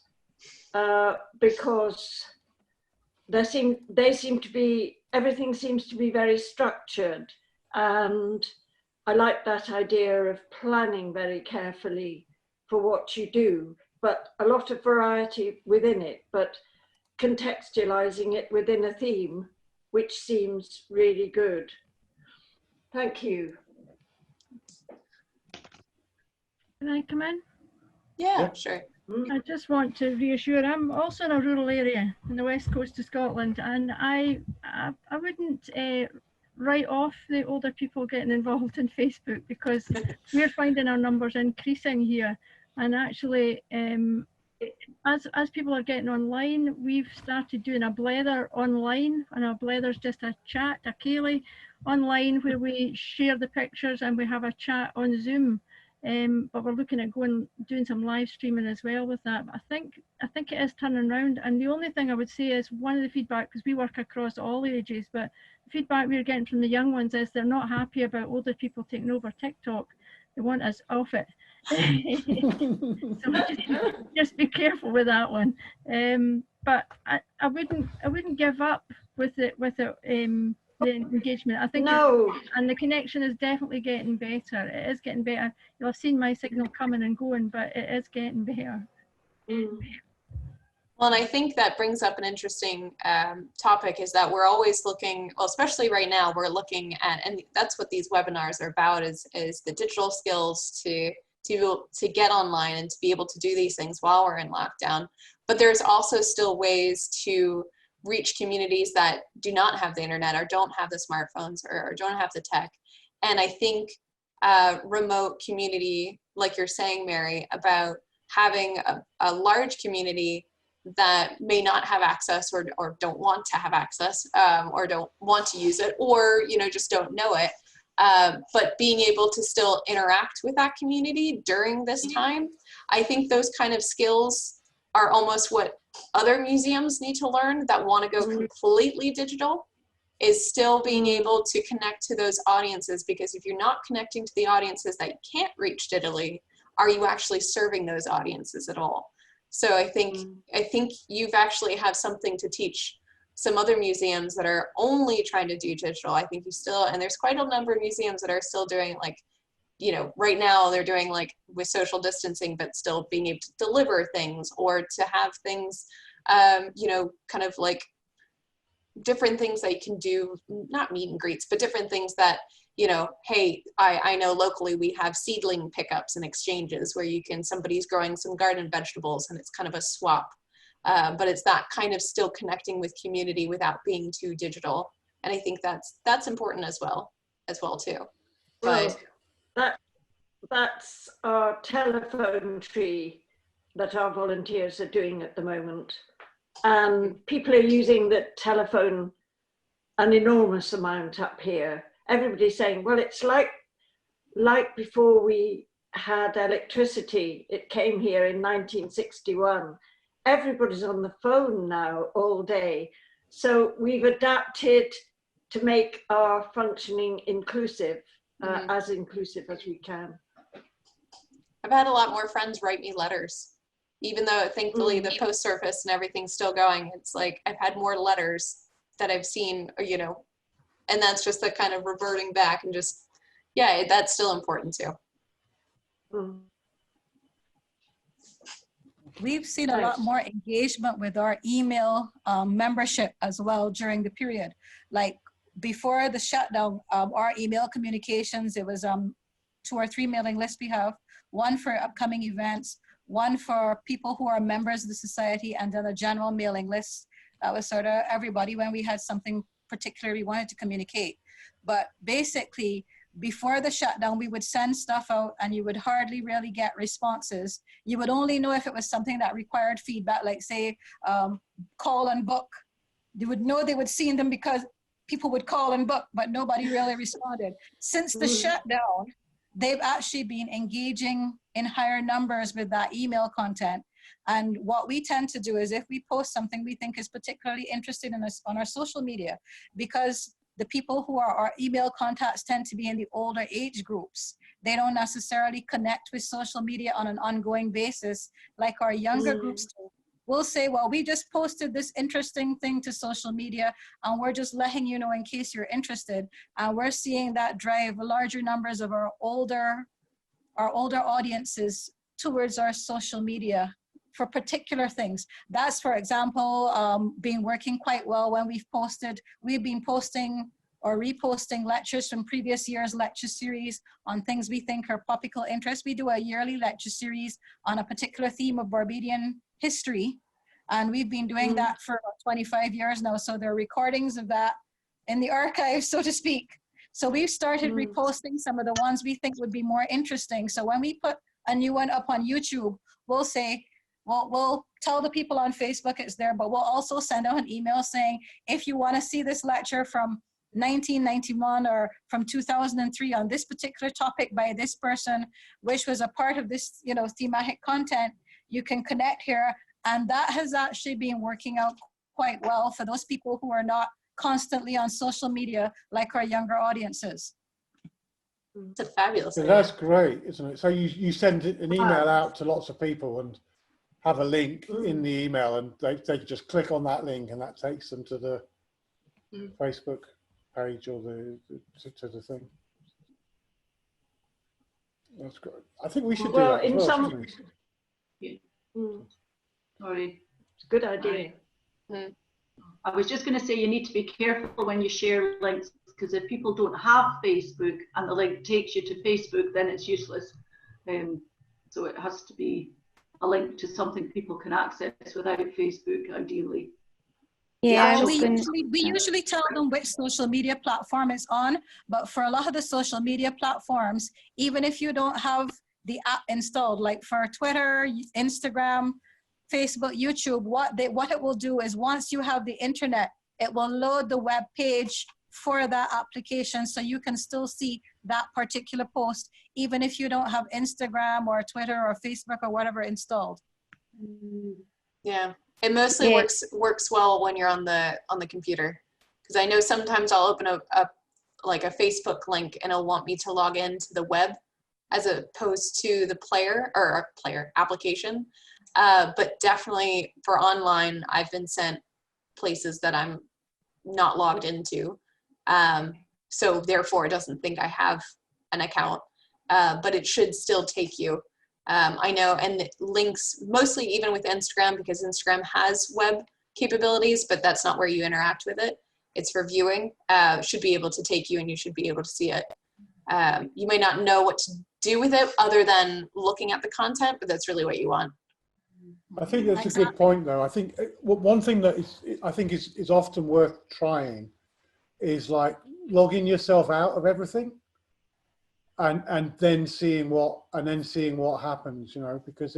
Speaker 6: because they seem to be, everything seems to be very structured, and I like that idea of planning very carefully for what you do, but a lot of variety within it, but contextualizing it within a theme, which seems really good. Thank you.
Speaker 12: Can I come in?
Speaker 4: Yeah, sure.
Speaker 12: I just want to reassure, I'm also in a rural area in the west coast of Scotland, and I wouldn't write off the older people getting involved in Facebook, because we're finding our numbers increasing here. And actually, as people are getting online, we've started doing a blether online, and a blether's just a chat, a ceilidh online, where we share the pictures and we have a chat on Zoom. But we're looking at doing some live streaming as well with that. But I think it is turning around. And the only thing I would say is, one of the feedback, because we work across all ages, but the feedback we're getting from the young ones is they're not happy about older people taking over TikTok. They want us off it. So just be careful with that one. But I wouldn't give up with it. The engagement, I think,
Speaker 6: no.
Speaker 12: And the connection is definitely getting better. It is getting better. You'll have seen my signal coming and going, but it is getting better.
Speaker 4: Well, and I think that brings up an interesting topic, is that we're always looking, well, especially right now, we're looking at, and that's what these webinars are about, is the digital skills to get online and to be able to do these things while we're in lockdown. But there's also still ways to reach communities that do not have the internet, or don't have the smartphones, or don't have the tech. And I think remote community, like you're saying, Mary, about having a large community that may not have access, or don't want to have access, or don't want to use it, or just don't know it, but being able to still interact with that community during this time. I think those kind of skills are almost what other museums need to learn that want to go completely digital, is still being able to connect to those audiences, because if you're not connecting to the audiences that you can't reach digitally, are you actually serving those audiences at all? So I think you've actually have something to teach some other museums that are only trying to do digital. I think you still, and there's quite a number of museums that are still doing, like, right now they're doing like with social distancing, but still being able to deliver things, or to have things, kind of like different things that you can do, not meet and greets, but different things that, hey, I know locally we have seedling pickups and exchanges where somebody's growing some garden vegetables and it's kind of a swap. But it's that kind of still connecting with community without being too digital. And I think that's important as well too. But
Speaker 6: that's our telephone tree that our volunteers are doing at the moment. And people are using the telephone an enormous amount up here. Everybody's saying, well, it's like before we had electricity. It came here in 1961. Everybody's on the phone now all day. So we've adapted to make our functioning inclusive, as inclusive as we can.
Speaker 4: I've had a lot more friends write me letters, even though thankfully the post surface and everything's still going. It's like I've had more letters that I've seen, you know, and that's just the kind of reverting back and just, yeah, that's still important too.
Speaker 5: We've seen a lot more engagement with our email membership as well during the period. Like before the shutdown, our email communications, it was 2 or 3 mailing lists we have, one for upcoming events, one for people who are members of the society, and then a general mailing list. That was sort of everybody when we had something particular we wanted to communicate. But basically, before the shutdown, we would send stuff out and you would hardly really get responses. You would only know if it was something that required feedback, like say, call and book. You would know they would see them because people would call and book, but nobody really responded. Since the shutdown, they've actually been engaging in higher numbers with that email content. And what we tend to do is if we post something we think is particularly interesting in us on our social media, because the people who are our email contacts tend to be in the older age groups. They don't necessarily connect with social media on an ongoing basis like our younger groups do. We'll say, well, we just posted this interesting thing to social media and we're just letting you know in case you're interested. And we're seeing that drive larger numbers of our older audiences towards our social media for particular things. That's, for example, been working quite well when we've been posting or reposting lectures from previous year's lecture series on things we think are topical interest. We do a yearly lecture series on a particular theme of Barbadian history. And we've been doing that for about 25 years now. So there are recordings of that in the archives, so to speak. So we've started reposting some of the ones we think would be more interesting. So when we put a new one up on YouTube, we'll say, well, we'll tell the people on Facebook it's there, but we'll also send out an email saying, if you want to see this lecture from 1991 or from 2003 on this particular topic by this person, which was a part of this, you know, thematic content, you can connect here. And that has actually been working out quite well for those people who are not constantly on social media like our younger audiences.
Speaker 4: It's a fabulous idea.
Speaker 3: That's great, isn't it? So you send an email out to lots of people and have a link in the email, and they can just click on that link and that takes them to the Facebook page or to the thing. That's great. I think we should do that as well, shouldn't we?
Speaker 10: Sorry.
Speaker 6: It's a good idea.
Speaker 10: I was just going to say you need to be careful when you share links, because if people don't have Facebook and the link takes you to Facebook, then it's useless. So it has to be a link to something people can access without Facebook, ideally.
Speaker 5: Yeah, we usually tell them which social media platform it's on, but for a lot of the social media platforms, even if you don't have the app installed, like for Twitter, Instagram, Facebook, YouTube, what it will do is once you have the internet, it will load the web page for that application so you can still see that particular post, even if you don't have Instagram or Twitter or Facebook or whatever installed.
Speaker 4: Yeah, it mostly works well when you're on the computer, because I know sometimes I'll open like a Facebook link and it'll want me to log into the web as opposed to the application. But definitely for online, I've been sent places that I'm not logged into. So therefore it doesn't think I have an account, but it should still take you. I know, and links mostly even with Instagram, because Instagram has web capabilities, but that's not where you interact with it. It's for viewing, should be able to take you and you should be able to see it. You may not know what to do with it other than looking at the content, but that's really what you want.
Speaker 3: I think that's a good point, though. I think one thing that is often worth trying is like logging yourself out of everything, and then seeing what happens. You know, because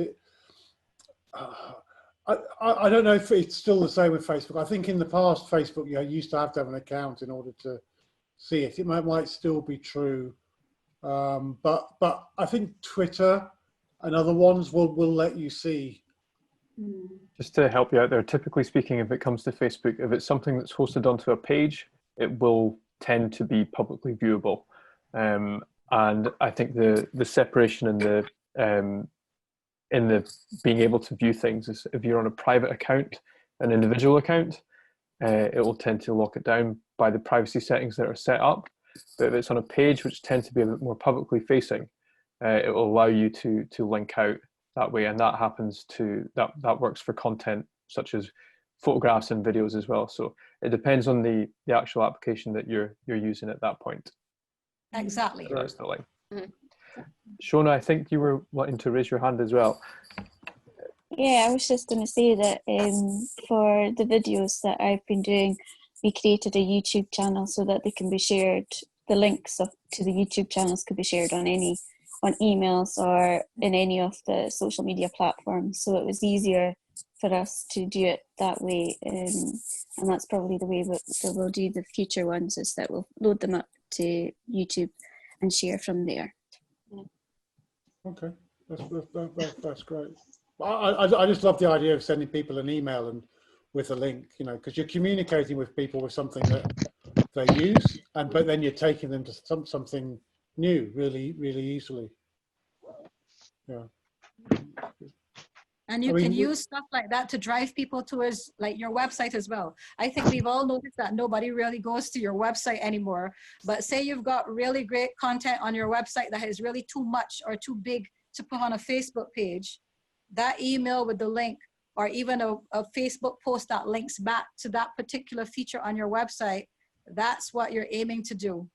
Speaker 3: I don't know if it's still the same with Facebook. I think in the past, Facebook, you used to have an account in order to see it. It might still be true But I think Twitter and other ones will let you see.
Speaker 2: Just to help you out there, typically speaking, if it comes to Facebook, if it's something that's hosted onto a page, it will tend to be publicly viewable. And I think the separation in the being able to view things is if you're on a private account, an individual account, it will tend to lock it down by the privacy settings that are set up. But if it's on a page which tends to be a bit more publicly facing, it will allow you to link out that way, and that happens to that works for content such as photographs and videos as well. So it depends on the actual application that you're using at that point.
Speaker 5: Exactly.
Speaker 2: That's the link. Shona, I think you were wanting to raise your hand as well.
Speaker 14: Yeah, I was just going to say that for the videos that I've been doing, we created a YouTube channel so that they can be shared. The links to the YouTube channels could be shared on emails or in any of the social media platforms. So it was easier for us to do it that way. And that's probably the way that we'll do the future ones, is that we'll load them up to YouTube and share from there.
Speaker 3: Okay, that's great. I just love the idea of sending people an email and with a link, you know, because you're communicating with people with something that they use, but then you're taking them to something new really easily. Yeah.
Speaker 5: And you can use stuff like that to drive people towards like your website as well. I think we've all noticed that nobody really goes to your website anymore. But say you've got really great content on your website that is really too much or too big to put on a Facebook page, that email with the link, or even a Facebook post that links back to that particular feature on your website, that's what you're aiming to do.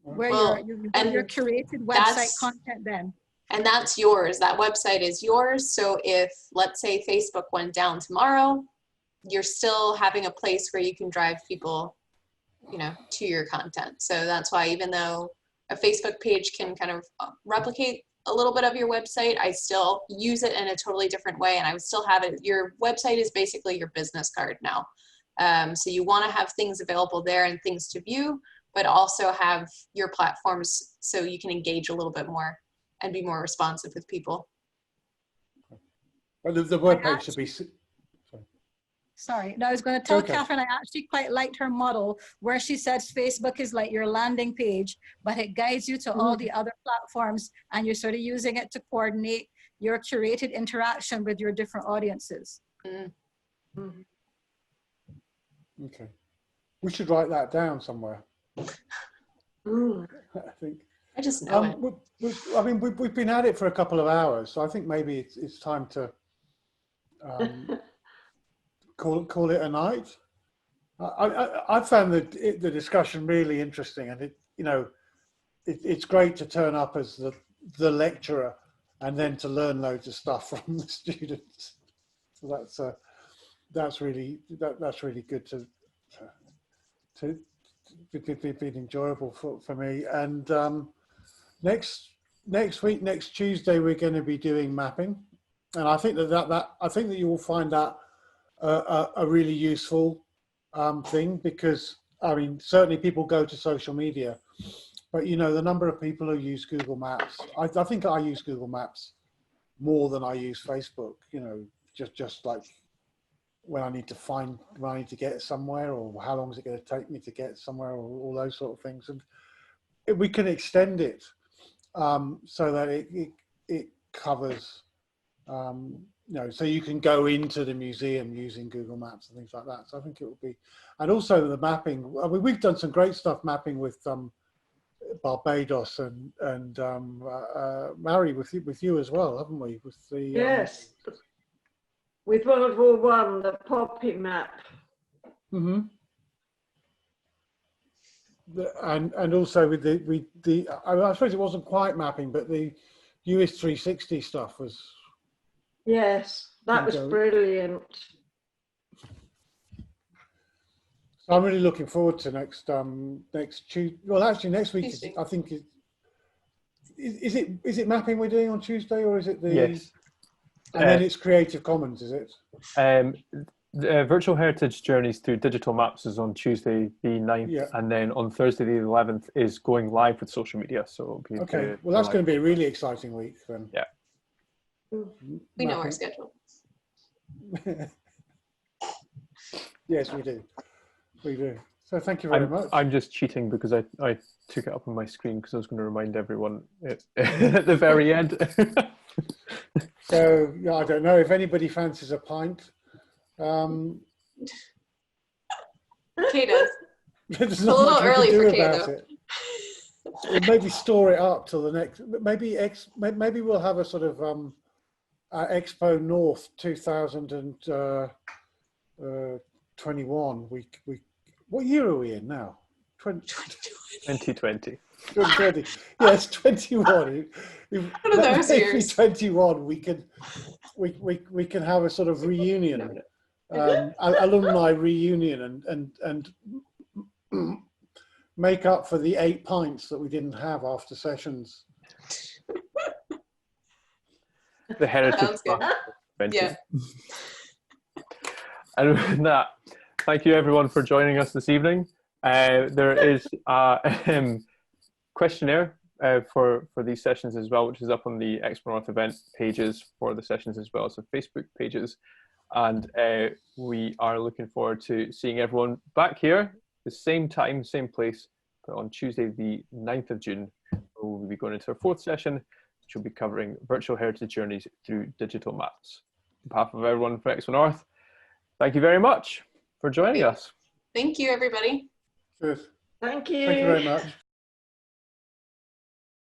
Speaker 5: Where you've got your curated website content then.
Speaker 4: And that's yours. That website is yours. So if, let's say, Facebook went down tomorrow, you're still having a place where you can drive people, you know, to your content. So that's why, even though a Facebook page can kind of replicate a little bit of your website, I still use it in a totally different way, and I would still have it. Your website is basically your business card now. So you want to have things available there and things to view, but also have your platforms so you can engage a little bit more and be more responsive with people.
Speaker 3: Well, the web page should be.
Speaker 5: Sorry, no, I was going to tell Catherine I actually quite liked her model where she says Facebook is like your landing page, but it guides you to all the other platforms, and you're sort of using it to coordinate your curated interaction with your different audiences.
Speaker 3: Okay, we should write that down somewhere. I think.
Speaker 4: I just know it.
Speaker 3: I mean, we've been at it for a couple of hours, so I think maybe it's time to call it a night. I found the discussion really interesting, and it's great to turn up as the lecturer and then to learn loads of stuff from the students. So that's really good to be enjoyable for me. And next Tuesday we're going to be doing mapping, and I think that you will find that a really useful thing, because I mean, certainly people go to social media, but you know, the number of people who use Google Maps, I think I use Google Maps more than I use Facebook, you know, just like when I need to get somewhere, or how long is it going to take me to get somewhere, or all those sort of things. And we can extend it so that it covers, you know, so you can go into the museum using Google Maps and things like that. So I think it will be, and also the mapping. I mean, we've done some great stuff mapping with Barbados and Mary, with you as well, haven't we? With the
Speaker 6: yes, with World War I, the Poppy map.
Speaker 3: Mm-hmm. And also with the I suppose it wasn't quite mapping, but the US 360 stuff was.
Speaker 6: Yes, that was brilliant.
Speaker 3: So I'm really looking forward to next Tuesday. Well, actually, next week Tuesday. I think is it mapping we're doing on Tuesday, or is it the?
Speaker 2: Yes.
Speaker 3: And then it's Creative Commons, is it?
Speaker 2: Virtual Heritage Journeys through Digital Maps is on Tuesday the 9th,
Speaker 3: Yeah.
Speaker 2: and then on Thursday the 11th is going live with social media. So it'll be
Speaker 3: Okay, well that's going to be a really exciting week then.
Speaker 2: Yeah.
Speaker 4: We know our schedule.
Speaker 3: Yes, we do. We do. So thank you very much.
Speaker 2: I'm just cheating because I took it up on my screen because I was going to remind everyone at the very end.
Speaker 3: So yeah, I don't know if anybody fancies a pint.
Speaker 4: Kay does.
Speaker 3: There's
Speaker 4: It's a
Speaker 3: not
Speaker 4: little
Speaker 3: much we
Speaker 4: early
Speaker 3: can
Speaker 4: for
Speaker 3: do
Speaker 4: Kay,
Speaker 3: about
Speaker 4: though.
Speaker 3: it. Or maybe store it up till the next. Maybe we'll have a sort of Expo North 2021. What year are we in now?
Speaker 2: 2020.
Speaker 3: 2020. Yes, 21. Maybe 21. We can have a sort of reunion, alumni reunion, and make up for the 8 pints that we didn't have after sessions.
Speaker 2: The Heritage.
Speaker 4: Sounds good. Yeah.
Speaker 2: And with that, thank you everyone for joining us this evening. There is a questionnaire for these sessions as well, which is up on the XpoNorth event pages for the sessions as well as the Facebook pages. And we are looking forward to seeing everyone back here, the same time, same place, but on Tuesday the 9th of June. We'll be going into our 4th session, which will be covering virtual heritage journeys through digital maps. On behalf of everyone for XpoNorth, thank you very much for joining us.
Speaker 4: Thank you, everybody.
Speaker 3: Good.
Speaker 6: Thank you.
Speaker 3: Thank you very much.